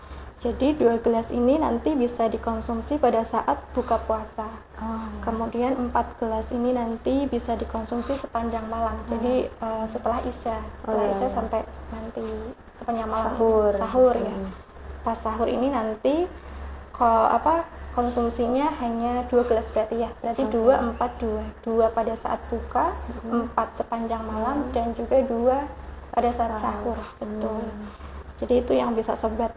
Jadi 2 gelas ini nanti bisa dikonsumsi pada saat buka puasa. Kemudian 4 gelas ini nanti bisa dikonsumsi sepanjang malam. Jadi setelah Isya sampai nanti sepanjang malam sahur ya. Pas sahur ini nanti konsumsinya hanya 2 gelas berarti ya. Berarti 2-4-2. 2 pada saat buka, 4 sepanjang malam, dan juga 2 pada saat sahur. Betul. Jadi itu yang bisa sobat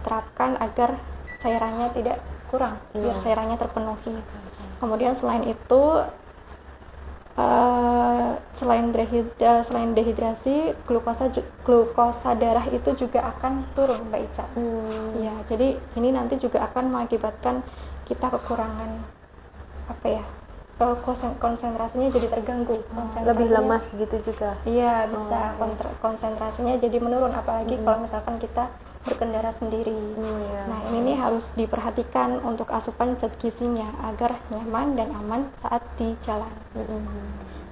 terapkan agar cairannya tidak kurang, biar cairannya terpenuhi. Kemudian selain itu, selain dehidrasi, glukosa darah itu juga akan turun Mbak Ica. Ya, jadi ini nanti juga akan mengakibatkan kita kekurangan konsentrasinya jadi terganggu, lebih lemas gitu juga. Iya, bisa konsentrasinya jadi menurun, apalagi kalau misalkan kita berkendara sendiri. Nah, ini harus diperhatikan untuk asupan zat gizinya agar nyaman dan aman saat di jalan.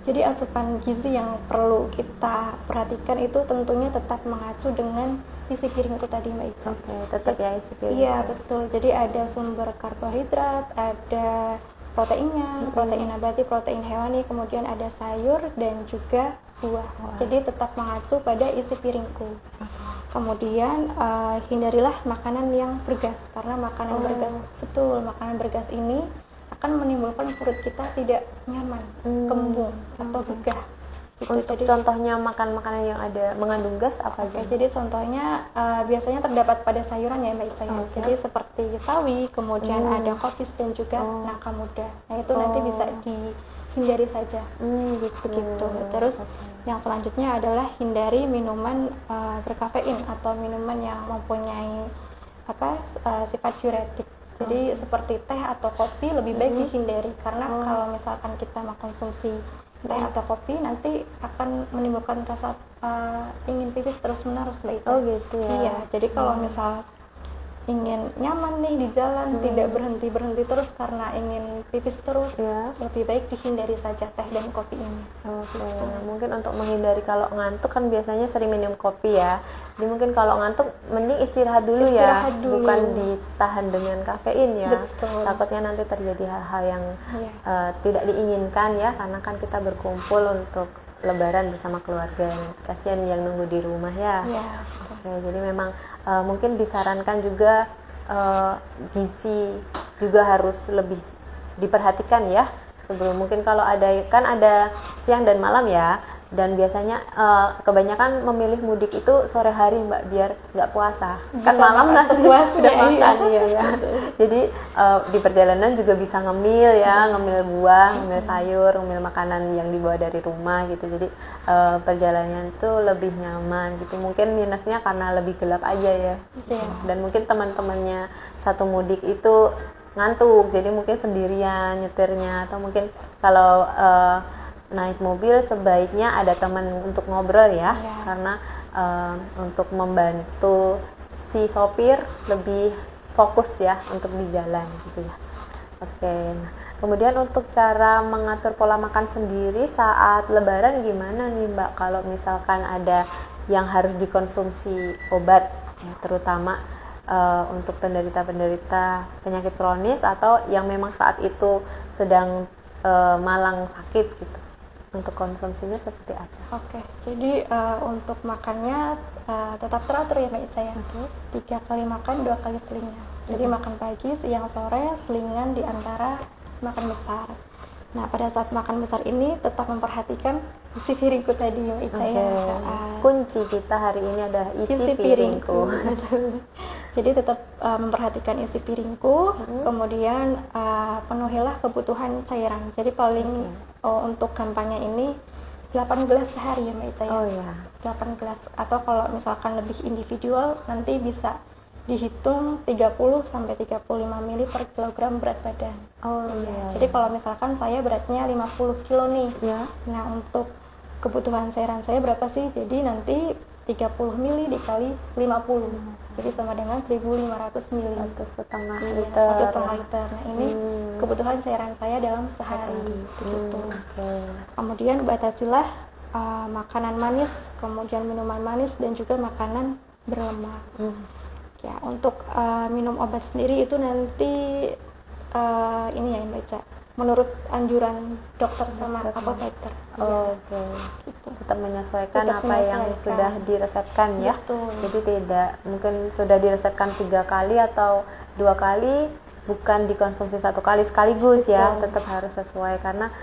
Jadi asupan gizi yang perlu kita perhatikan itu tentunya tetap mengacu dengan isi piring itu tadi Mbak Ica. Tetap ya isi piring. Iya, betul. Jadi ada sumber karbohidrat, ada proteinnya, protein nabati, protein hewani, kemudian ada sayur dan juga buah. Jadi tetap mengacu pada isi piringku. Kemudian hindarilah makanan yang bergas, karena makanan bergas ini akan menimbulkan perut kita tidak nyaman, kembung atau begah. Untuk contohnya makan makanan yang ada mengandung gas apa aja? Jadi contohnya biasanya terdapat pada sayuran ya Mbak Ica. Jadi seperti sawi, kemudian ada kopis dan juga nangka muda. Nah itu nanti bisa dihindari saja. Begitu. Terus yang selanjutnya adalah hindari minuman berkafein atau minuman yang mempunyai sifat diuretik. Jadi seperti teh atau kopi lebih baik dihindari, karena kalau misalkan kita mengkonsumsi teh atau kopi nanti akan menimbulkan rasa ingin pipis terus menerus Mbak Ica. Gitu ya. Iya, jadi kalau misal ingin nyaman nih di jalan, tidak berhenti terus karena ingin pipis terus, lebih baik dihindari saja teh dan kopi ini. Nah, mungkin untuk menghindari kalau ngantuk kan biasanya sering minum kopi ya. Jadi mungkin kalau ngantuk mending istirahat dulu ya, bukan ditahan dengan kafein ya. Betul. Takutnya nanti terjadi hal-hal yang tidak diinginkan ya, karena kan kita berkumpul untuk Lebaran bersama keluarga. Kasihan yang nunggu di rumah ya. Jadi memang mungkin disarankan juga gizi juga harus lebih diperhatikan ya. Sebelum mungkin kalau ada siang dan malam ya, dan biasanya kebanyakan memilih mudik itu sore hari Mbak, biar nggak puasa. Kan malam lah sudah makan ya. Jadi di perjalanan juga bisa ngemil ya, ngemil buah, ngemil sayur, ngemil makanan yang dibawa dari rumah gitu. Jadi perjalanan itu lebih nyaman gitu. Mungkin minusnya karena lebih gelap aja ya. Dan mungkin teman-temannya satu mudik itu ngantuk, jadi mungkin sendirian nyetirnya, atau mungkin kalau naik mobil sebaiknya ada teman untuk ngobrol ya, karena untuk membantu si sopir lebih fokus ya untuk di jalan gitu ya. Oke, nah, kemudian untuk cara mengatur pola makan sendiri saat lebaran gimana nih Mbak, kalau misalkan ada yang harus dikonsumsi obat ya, terutama untuk penderita penyakit kronis atau yang memang saat itu sedang malang sakit gitu, untuk konsumsinya seperti apa? Oke, jadi untuk makannya tetap teratur ya Mbak Ica ya. 3 kali makan, 2 kali selingan. Jadi makan pagi, siang, sore, selingan di antara makan besar. Nah, pada saat makan besar ini tetap memperhatikan isi piringku tadi Mbak Ica ya. Kunci kita hari ini adalah isi piringku. Jadi tetap memperhatikan isi piringku, kemudian penuhilah kebutuhan cairan. Jadi paling untuk kampanye ini 8 gelas sehari ya Mbak Ica ya. Oh ya. 8 gelas, atau kalau misalkan lebih individual nanti bisa dihitung 30 sampai 35 ml per kilogram berat badan. Oh iya. Jadi kalau misalkan saya beratnya 50 kilo nih. Ya. Nah, untuk kebutuhan cairan saya berapa sih? Jadi nanti 30 ml dikali 50. Jadi sama dengan 1.500 ml. 1,5 liter. 1,5 liter. Nah, ini kebutuhan cairan saya dalam sehari. Begitu. Kemudian batasilah makanan manis, kemudian minuman manis, dan juga makanan berlemak. Ya, untuk minum obat sendiri itu nanti ini ya Mbak Ica, menurut anjuran dokter sama apoteker. Oke. Gitu. Tetap menyesuaikan apa yang sudah diresepkan ya. Betul. Jadi tidak mungkin sudah diresepkan 3 kali atau 2 kali, bukan dikonsumsi 1 kali sekaligus. Betul. Ya, tetap harus sesuai, karena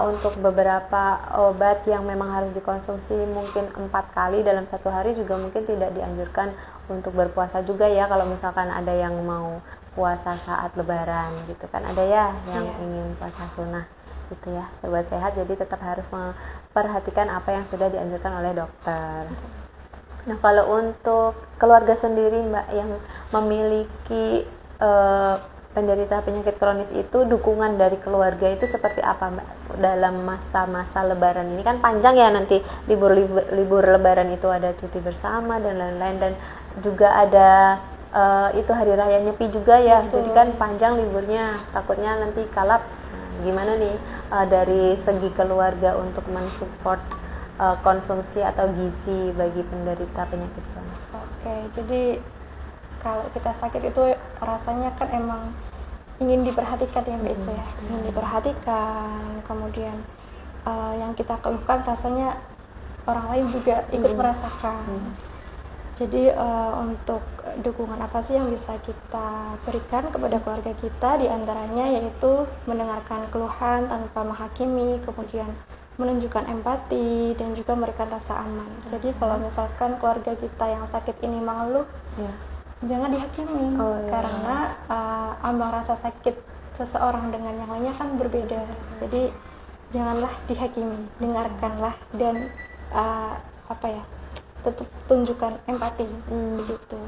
untuk beberapa obat yang memang harus dikonsumsi mungkin 4 kali dalam 1 hari juga mungkin tidak dianjurkan untuk berpuasa juga ya, kalau misalkan ada yang mau puasa saat lebaran gitu kan, ada ya yang ingin puasa sunnah gitu ya, sobat sehat. Jadi tetap harus memperhatikan apa yang sudah dianjurkan oleh dokter. Nah, kalau untuk keluarga sendiri Mbak yang memiliki penderita penyakit kronis itu, dukungan dari keluarga itu seperti apa Mbak dalam masa-masa lebaran ini? Kan panjang ya, nanti libur lebaran itu ada cuti bersama dan lain-lain, dan juga ada itu hari raya Nyepi juga ya. Betul. Jadi kan panjang liburnya, takutnya nanti kalap. Nah, gimana nih dari segi keluarga untuk mensupport konsumsi atau gizi bagi penderita penyakit kronis? Oke, jadi kalau kita sakit itu rasanya kan emang ingin diperhatikan ya Mbak Ica ya, ingin diperhatikan, kemudian yang kita keluhkan rasanya orang lain juga ikut merasakan. Jadi untuk dukungan apa sih yang bisa kita berikan kepada keluarga kita? Di antaranya yaitu mendengarkan keluhan tanpa menghakimi, kemudian menunjukkan empati, dan juga memberikan rasa aman. Jadi kalau misalkan keluarga kita yang sakit ini mengeluh, jangan dihakimi, karena ambang rasa sakit seseorang dengan yang lainnya kan berbeda. Jadi janganlah dihakimi, dengarkanlah, dan tetap tunjukkan empati begitu.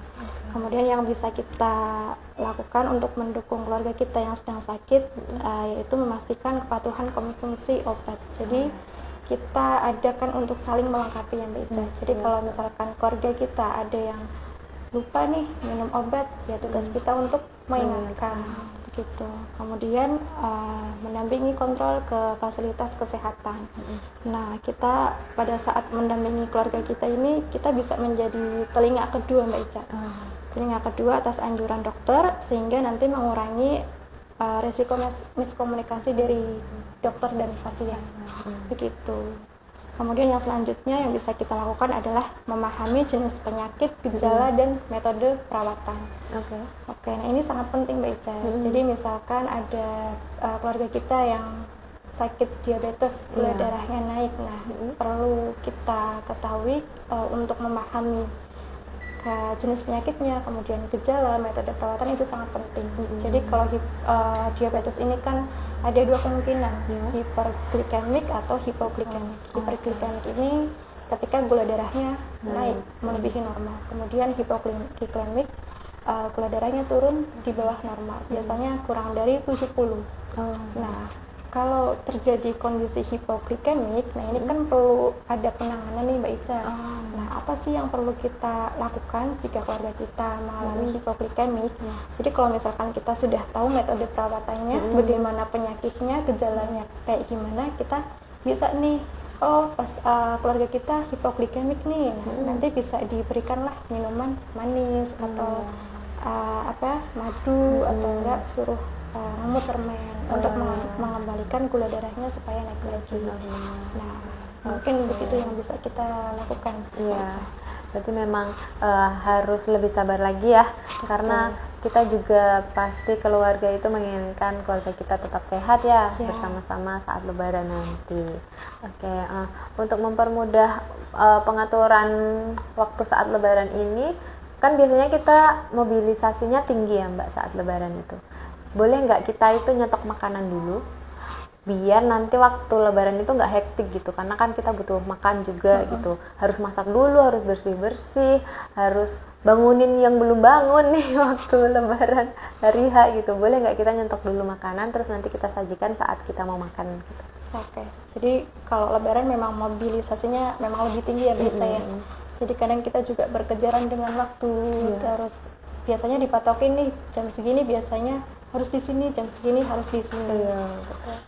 Kemudian yang bisa kita lakukan untuk mendukung keluarga kita yang sedang sakit yaitu memastikan kepatuhan konsumsi obat. Jadi kita adakan untuk saling melengkapi ya Mbak Ica. Jadi kalau misalkan keluarga kita ada yang lupa nih minum obat, ya tugas kita untuk mengingatkan begitu. Kemudian mendampingi kontrol ke fasilitas kesehatan. Nah, kita pada saat mendampingi keluarga kita ini, kita bisa menjadi telinga kedua Mbak Ica. Telinga kedua atas anjuran dokter, sehingga nanti mengurangi risiko miskomunikasi dari dokter dan pasien begitu. Kemudian yang selanjutnya yang bisa kita lakukan adalah memahami jenis penyakit, gejala, dan metode perawatan. Oke, nah ini sangat penting Mbak Ica. Jadi misalkan ada keluarga kita yang sakit diabetes, gula darahnya naik, nah perlu kita ketahui untuk memahami jenis penyakitnya, kemudian gejala, metode perawatan itu sangat penting. Jadi kalau diabetes ini kan ada 2 kemungkinan, hiperglikemik atau hipoglikemik. Hiperglikemik ini ketika gula darahnya naik melebihi normal. Kemudian hipoglikemik gula darahnya turun di bawah normal, biasanya kurang dari 70. Nah, kalau terjadi kondisi hipoglikemik, nah ini kan perlu ada penanganan nih Mbak Ica. Nah, apa sih yang perlu kita lakukan jika keluarga kita mengalami hipoglikemik? Jadi kalau misalkan kita sudah tahu metode perawatannya, bagaimana penyakitnya, gejalanya kayak gimana, kita bisa nih, oh pas keluarga kita hipoglikemik nih, nanti bisa diberikanlah minuman manis atau madu, atau enggak suruh ngemut permen untuk mengembalikan gula darahnya supaya naik lagi. Nah, mungkin begitu yang bisa kita lakukan. Iya, berarti memang harus lebih sabar lagi ya, karena kita juga pasti keluarga itu menginginkan keluarga kita tetap sehat ya, bersama-sama saat lebaran nanti. Oke, untuk mempermudah pengaturan waktu saat lebaran ini, kan biasanya kita mobilisasinya tinggi ya Mbak saat lebaran itu. Boleh nggak kita itu nyetok makanan dulu biar nanti waktu lebaran itu nggak hektik gitu, karena kan kita butuh makan juga gitu, harus masak dulu, harus bersih-bersih, harus bangunin yang belum bangun nih waktu lebaran hari H gitu. Boleh nggak kita nyetok dulu makanan terus nanti kita sajikan saat kita mau makan gitu? Oke, jadi kalau lebaran memang mobilisasinya memang lebih tinggi ya Mbak saya. Jadi kadang kita juga berkejaran dengan waktu, terus biasanya dipatokin nih jam segini biasanya harus di sini, jam segini harus di sini.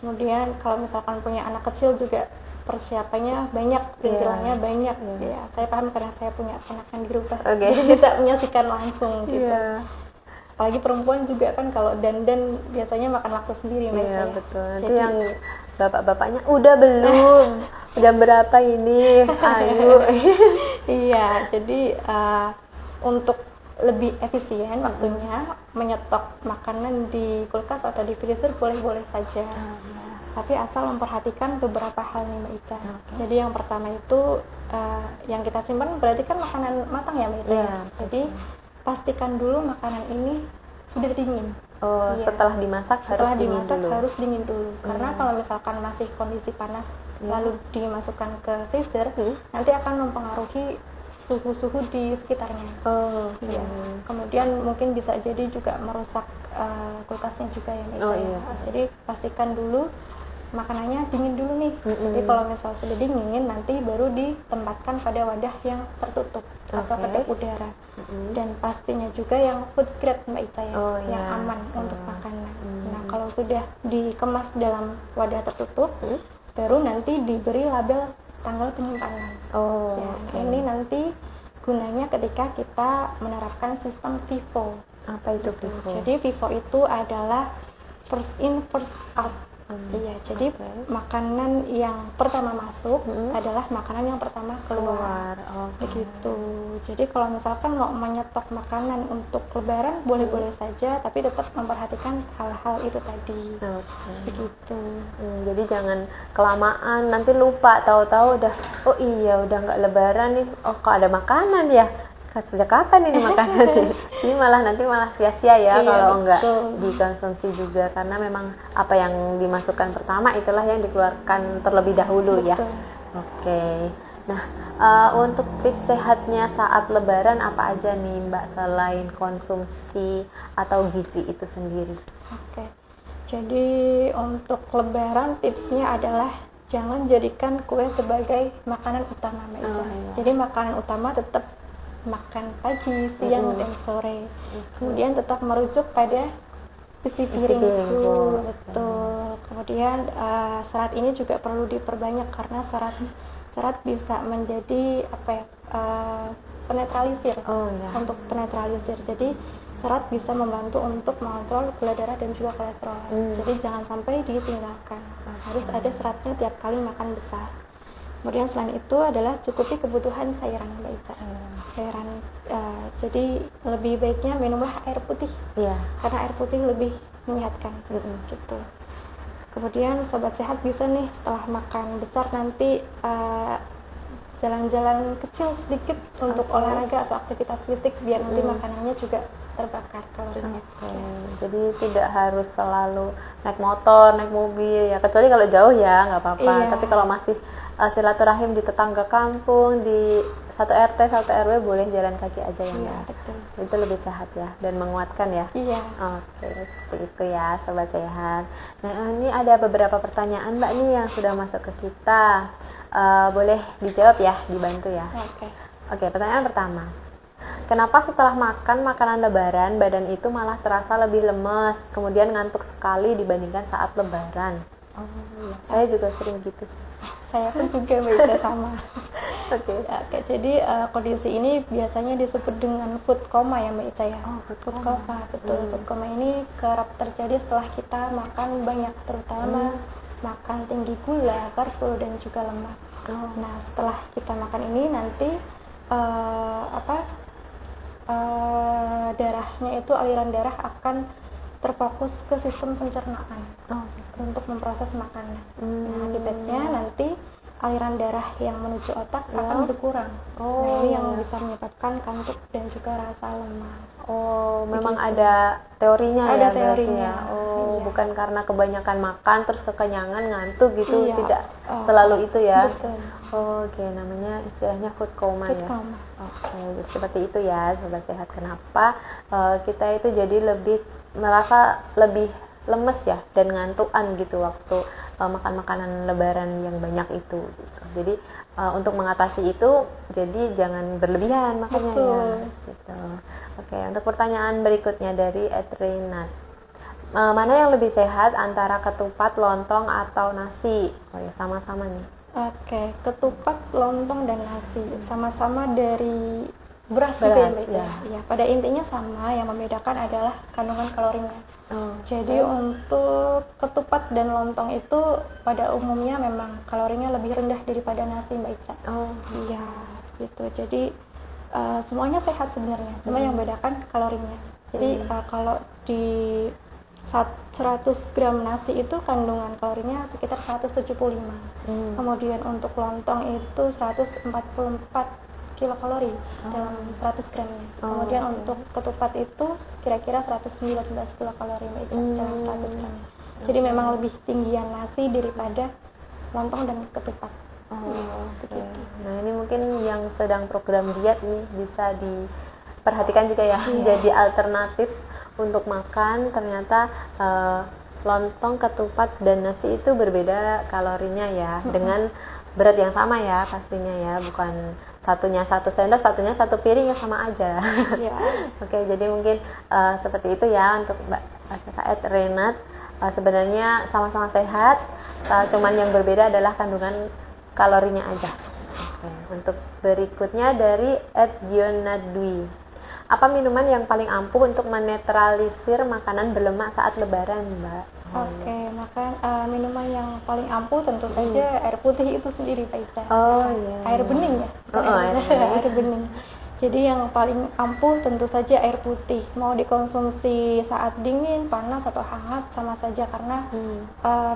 Kemudian kalau misalkan punya anak kecil juga persiapannya banyak, perintilannya banyak. Ya, saya paham karena saya punya ponakan di rumah, jadi bisa menyaksikan langsung gitu. Apalagi perempuan juga kan kalau dandan biasanya makan waktu sendiri. Betul. Nanti yang bapak-bapaknya udah belum, jam berapa ini, ayo. Iya, jadi untuk lebih efisien waktunya, menyetok makanan di kulkas atau di freezer boleh-boleh saja. Tapi asal memperhatikan beberapa hal nih Mbak Ica. Jadi yang pertama itu yang kita simpan berarti kan makanan matang ya Mbak Ica. Jadi pastikan dulu makanan ini sudah dingin. Setelah dimasak harus dingin dulu. Karena kalau misalkan masih kondisi panas lalu dimasukkan ke freezer, nanti akan mempengaruhi suhu-suhu di sekitarnya. Kemudian mungkin bisa jadi juga merusak kulkasnya juga ya Mbak Ica. Jadi pastikan dulu makanannya dingin dulu nih. Jadi kalau misal sudah dingin, nanti baru ditempatkan pada wadah yang tertutup atau kedap udara. Dan pastinya juga yang food grade Mbak Ica ya, yang aman untuk makanan. Nah, kalau sudah dikemas dalam wadah tertutup, baru nanti diberi label tanggal penyimpanan. Ini nanti gunanya ketika kita menerapkan sistem FIFO. Apa itu FIFO? Jadi FIFO itu adalah first in first out. Jadi makanan yang pertama masuk adalah makanan yang pertama keluar. Begitu. Jadi kalau misalkan mau menyetok makanan untuk lebaran boleh-boleh saja, tapi tetap memperhatikan hal-hal itu tadi. Begitu. Jadi jangan kelamaan, nanti lupa, tahu-tahu udah udah nggak lebaran nih, kok ada makanan ya, sejak kapan ini makanan sih? Ini nanti malah sia-sia ya kalau nggak dikonsumsi juga, karena memang apa yang dimasukkan pertama itulah yang dikeluarkan terlebih dahulu ya. Oke. Nah, untuk tips sehatnya saat lebaran apa aja nih Mbak selain konsumsi atau gizi itu sendiri? Oke. Jadi untuk lebaran tipsnya adalah jangan jadikan kue sebagai makanan utama Mbak Ica. Jadi makanan utama tetap makan pagi, siang, dan sore. Kemudian tetap merujuk pada isi piringku. Betul. Kemudian serat ini juga perlu diperbanyak karena serat bisa menjadi penetralisir. Untuk penetralisir. Jadi serat bisa membantu untuk mengontrol gula darah dan juga kolesterol. Jadi jangan sampai ditinggalkan. Harus ada seratnya tiap kali makan besar. Kemudian selain itu adalah cukupi kebutuhan cairan Mbak Ica. Jadi lebih baiknya minumlah air putih. Karena air putih lebih menyehatkan. Gitu. Kemudian sobat sehat bisa nih setelah makan besar nanti jalan-jalan kecil sedikit untuk olahraga atau aktivitas fisik biar nanti makanannya juga terbakar kalorinya. Jadi tidak harus selalu naik motor, naik mobil ya, kecuali kalau jauh ya nggak apa-apa. Tapi kalau masih silaturahim di tetangga kampung, di satu RT satu RW boleh jalan kaki aja ya. Iya, betul. Itu lebih sehat ya dan menguatkan ya. Iya. Oke, seperti itu ya sobat sehat. Nah, ini ada beberapa pertanyaan Mbak nih yang sudah masuk ke kita. Boleh dijawab ya, dibantu ya. Oke, pertanyaan pertama. Kenapa setelah makan makanan lebaran badan itu malah terasa lebih lemes, kemudian ngantuk sekali dibandingkan saat lebaran? Oh, iya. Saya juga sering gitu sih. Saya pun juga baca sama. Oke. Oke, jadi kondisi ini biasanya disebut dengan food coma ya Mbak Ica ya. Oh, food coma, betul. Food coma ini kerap terjadi setelah kita makan banyak, terutama makan tinggi gula, karbo dan juga lemak. Nah, setelah kita makan ini nanti darahnya itu, aliran darah akan terfokus ke sistem pencernaan untuk memproses makanan. Nah, akibatnya nanti aliran darah yang menuju otak akan berkurang. Nah, ini yang bisa menyebabkan kantuk dan juga rasa lemas. Memang ada teorinya ada ya? teorinya. Iya. Bukan karena kebanyakan makan terus kekenyangan ngantuk gitu, Iya. tidak selalu itu ya? Betul. Oke, namanya istilahnya food coma Food ya? coma. Oke, jadi seperti itu ya sobat sehat. Kenapa kita itu jadi merasa lebih lemes ya dan ngantukan gitu waktu makan makanan lebaran yang banyak itu gitu. Jadi untuk mengatasi itu jadi jangan berlebihan makannya ya gitu. Oke, untuk pertanyaan berikutnya dari Edrinat. Mana yang lebih sehat antara ketupat, lontong atau nasi? Oh ya, sama-sama nih. Oke, ketupat, lontong dan nasi sama-sama dari beras juga ya Mbak Ica. Ya, pada intinya sama, yang membedakan adalah kandungan kalorinya. Jadi untuk ketupat dan lontong itu pada umumnya memang kalorinya lebih rendah daripada nasi Mbak Ica. Iya, gitu. Jadi semuanya sehat sebenarnya, cuma yang membedakan kalorinya. Jadi kalau di 100 gram nasi itu kandungan kalorinya sekitar 175. Kemudian untuk lontong itu 144 kilokalori dalam 100 gramnya. Kemudian untuk ketupat itu kira-kira 119 kilokalori dalam 100 gramnya. Jadi memang lebih tinggian nasi daripada lontong dan ketupat. Begitu. Nah, ini mungkin yang sedang program diet nih bisa diperhatikan juga ya. Jadi alternatif untuk makan, ternyata lontong, ketupat dan nasi itu berbeda kalorinya ya, dengan berat yang sama ya pastinya ya, bukan satunya satu sendok, satunya satu piring ya sama aja. Oke, jadi mungkin seperti itu ya untuk Mbak Renat. Sebenarnya sama-sama sehat, cuman yang berbeda adalah kandungan kalorinya aja. Untuk berikutnya dari @Dwi. Apa minuman yang paling ampuh untuk menetralisir makanan berlemak saat lebaran, Mbak? Oke, minuman yang paling ampuh tentu saja air putih itu sendiri, Pak Ica. Air bening ya? Air bening. Jadi yang paling ampuh tentu saja air putih. Mau dikonsumsi saat dingin, panas, atau hangat sama saja, karena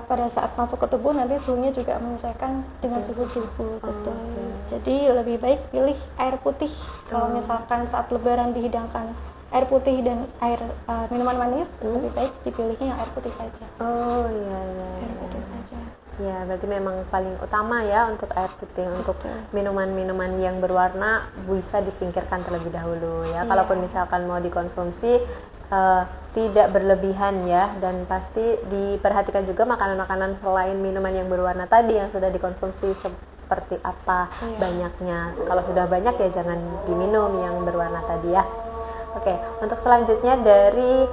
pada saat masuk ke tubuh nanti suhunya juga menyesuaikan dengan suhu tubuh. Betul. Jadi lebih baik pilih air putih. Kalau misalkan saat lebaran dihidangkan air putih dan minuman manis, lebih baik dipilihnya yang air putih saja. Air putih saja. Ya, berarti memang paling utama ya untuk air putih. Untuk minuman-minuman yang berwarna bisa disingkirkan terlebih dahulu ya. Kalaupun misalkan mau dikonsumsi tidak berlebihan ya, dan pasti diperhatikan juga makanan-makanan selain minuman yang berwarna tadi yang sudah dikonsumsi seperti apa banyaknya. Kalau sudah banyak ya jangan diminum yang berwarna tadi ya. Oke, untuk selanjutnya dari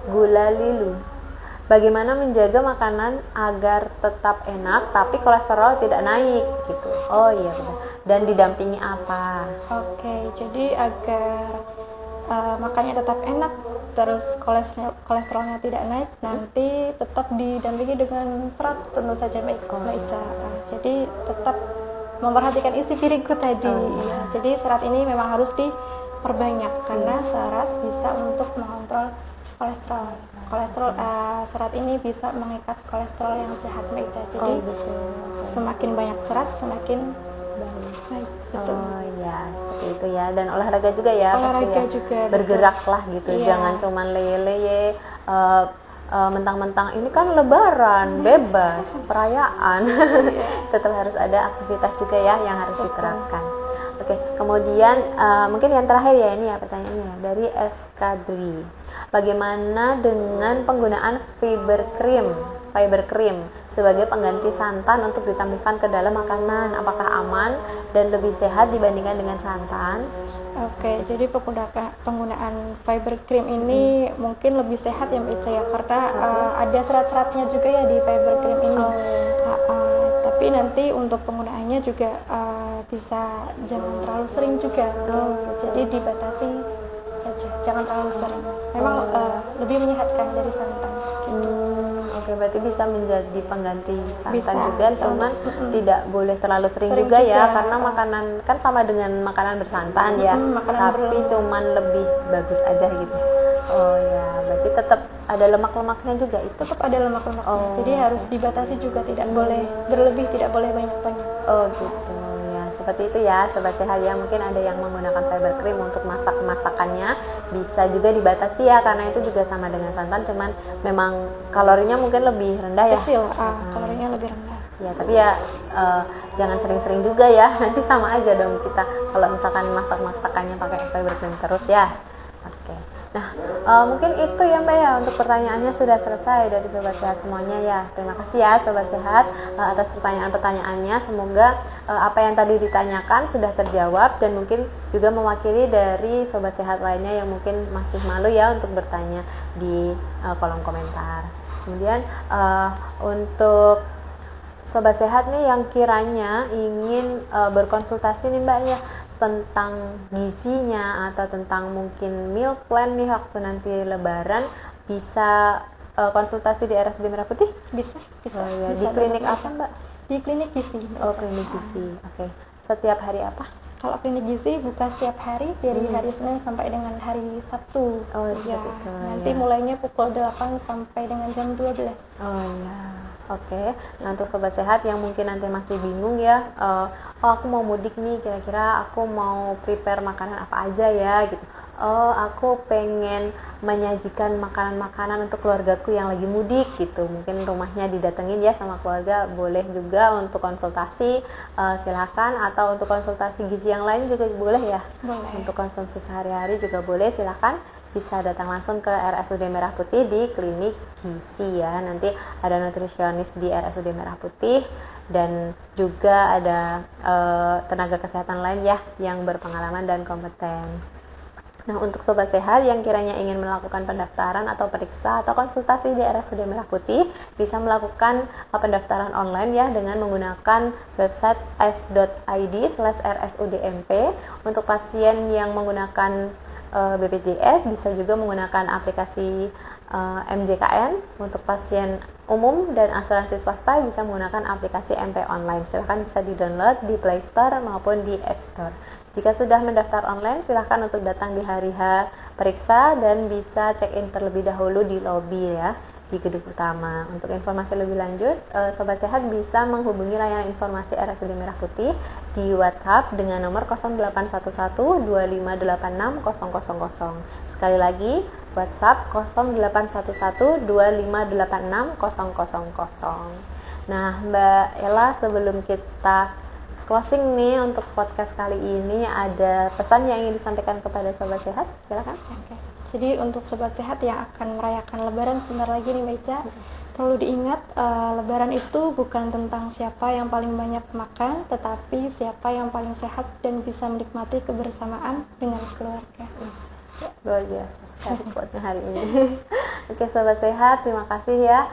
@gulalilu. Bagaimana menjaga makanan agar tetap enak tapi kolesterol tidak naik gitu? Oh iya benar. Dan didampingi apa? Oke, jadi agar makannya tetap enak terus kolesterolnya tidak naik, nanti tetap didampingi dengan serat tentu saja Mbak Ica. Jadi tetap memperhatikan isi piringku tadi. Jadi serat ini memang harus diperbanyak karena serat bisa untuk mengontrol kolesterol. Serat ini bisa mengikat kolesterol yang jahat Mbak Ica. Jadi semakin banyak serat semakin baik. Betul. Seperti itu ya. Dan olahraga juga ya. Olahraga pasti juga. Bergerak lah gitu. Iya. Jangan cuman leye-leye mentang-mentang ini kan lebaran, bebas, perayaan. Tetap harus ada aktivitas juga ya yang harus diterapkan. Oke, kemudian mungkin yang terakhir ya ini ya pertanyaannya dari Eskadri. Bagaimana dengan penggunaan fiber cream sebagai pengganti santan untuk ditambahkan ke dalam makanan? Apakah aman dan lebih sehat dibandingkan dengan santan? Oke, jadi penggunaan fiber cream ini mungkin lebih sehat ya Mbak Ica ya, karena ada serat-seratnya juga ya di fiber cream ini. Tapi nanti untuk penggunaannya juga bisa jangan terlalu sering juga. Jadi dibatasi saja, jangan terlalu sering. Memang lebih menyehatkan dari santan. Oke, berarti bisa menjadi pengganti santan Bisa, juga, cuman tidak boleh terlalu sering juga ya, karena makanan kan sama dengan makanan bersantan ya, tapi cuman lebih bagus aja gitu. Oh ya, berarti tetap ada lemak-lemaknya juga itu. Tetap ada lemak-lemaknya. Jadi harus dibatasi juga, tidak boleh berlebih, tidak boleh banyak-banyak. Oh gitu. Seperti itu ya Sobat Sehat ya, mungkin ada yang menggunakan fiber cream untuk masakannya, bisa juga dibatasi ya, karena itu juga sama dengan santan, cuman memang kalorinya mungkin lebih rendah ya. Kecil, kalorinya lebih rendah. Ya, tapi ya jangan sering-sering juga ya, nanti sama aja dong kita kalau misalkan masakannya pakai fiber cream terus ya. Oke. Nah, mungkin itu ya Mbak ya, untuk pertanyaannya sudah selesai dari Sobat Sehat semuanya ya. Terima kasih ya Sobat Sehat atas pertanyaan-pertanyaannya. Semoga apa yang tadi ditanyakan sudah terjawab, dan mungkin juga mewakili dari Sobat Sehat lainnya yang mungkin masih malu ya untuk bertanya di kolom komentar. Kemudian untuk Sobat Sehat nih yang kiranya ingin berkonsultasi nih Mbak ya, tentang gizinya atau tentang mungkin meal plan nih waktu nanti lebaran, bisa konsultasi di RSUD Merah Putih? Bisa. Oh, ya. Di klinik apa Mbak? Di klinik gizi. Oh, klinik gizi. Oke. Setiap hari apa? Kalau klinik gizi buka setiap hari dari hari Senin sampai dengan hari Sabtu. Oh, seperti itu. Nanti mulainya pukul 8 sampai dengan jam 12. Oh ya. Oke. Nah, untuk Sobat Sehat yang mungkin nanti masih bingung ya, aku mau mudik nih, kira-kira aku mau prepare makanan apa aja ya gitu. Aku pengen menyajikan makanan-makanan untuk keluargaku yang lagi mudik gitu. Mungkin rumahnya didatengin ya sama keluarga, boleh juga untuk konsultasi, silakan, atau untuk konsultasi gizi yang lain juga boleh ya. Boleh. Untuk konsumsi sehari-hari juga boleh, silakan. Bisa datang langsung ke RSUD Merah Putih di klinik gizi ya. Nanti ada nutrisionis di RSUD Merah Putih, dan juga ada tenaga kesehatan lain ya yang berpengalaman dan kompeten. Nah, untuk Sobat Sehat yang kiranya ingin melakukan pendaftaran atau periksa atau konsultasi di RSUD Merah Putih, bisa melakukan pendaftaran online ya dengan menggunakan website s.id/rsudmp. Untuk pasien yang menggunakan BPJS bisa juga menggunakan aplikasi MJKN. Untuk pasien umum dan asuransi swasta bisa menggunakan aplikasi MP Online. Silahkan bisa di-download di Play Store maupun di App Store. Jika sudah mendaftar online, silahkan untuk datang di hari H periksa dan bisa check-in terlebih dahulu di lobi ya, di gedung utama. Untuk informasi lebih lanjut, Sobat Sehat bisa menghubungi layanan informasi RSUD Merah Putih di WhatsApp dengan nomor 0811 2586 000. Sekali lagi, WhatsApp 0811 2586 000. Nah, Mbak Ella, sebelum kita closing nih untuk podcast kali ini, ada pesan yang ingin disampaikan kepada Sobat Sehat? Silakan. Oke. Jadi untuk Sobat Sehat yang akan merayakan Lebaran sebentar lagi nih Mbak Ica, perlu diingat Lebaran itu bukan tentang siapa yang paling banyak makan, tetapi siapa yang paling sehat dan bisa menikmati kebersamaan dengan keluarga. Luar biasa sekali quote-nya hari ini. Oke Sobat Sehat, terima kasih ya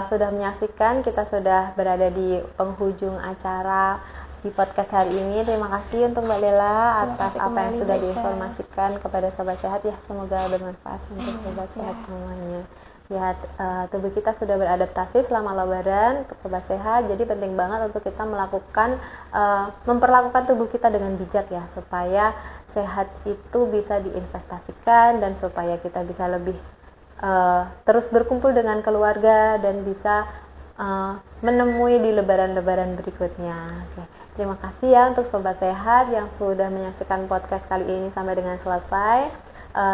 sudah menyaksikan. Kita sudah berada di penghujung acara di podcast hari ini. Terima kasih untuk Mbak Lela atas apa yang sudah diinformasikan kepada Sobat Sehat ya. Semoga bermanfaat untuk Sobat Sehat semuanya. Ya, tubuh kita sudah beradaptasi selama Lebaran untuk Sobat Sehat. Jadi penting banget untuk kita memperlakukan tubuh kita dengan bijak ya, supaya sehat itu bisa diinvestasikan dan supaya kita bisa lebih terus berkumpul dengan keluarga dan bisa menemui di lebaran-lebaran berikutnya. Oke. Terima kasih ya untuk Sobat Sehat yang sudah menyaksikan podcast kali ini sampai dengan selesai.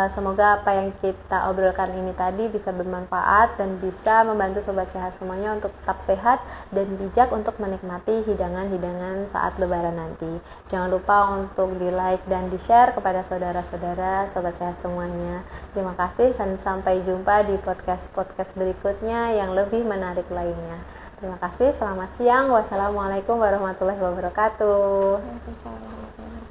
Semoga apa yang kita obrolkan ini tadi bisa bermanfaat dan bisa membantu sobat sehat semuanya untuk tetap sehat dan bijak untuk menikmati hidangan-hidangan saat lebaran nanti. Jangan lupa untuk di like dan di share kepada saudara-saudara sobat sehat semuanya. Terima kasih dan sampai jumpa di podcast berikutnya yang lebih menarik lainnya. Terima kasih, selamat siang. Wassalamualaikum warahmatullahi wabarakatuh. Waalaikumsalam.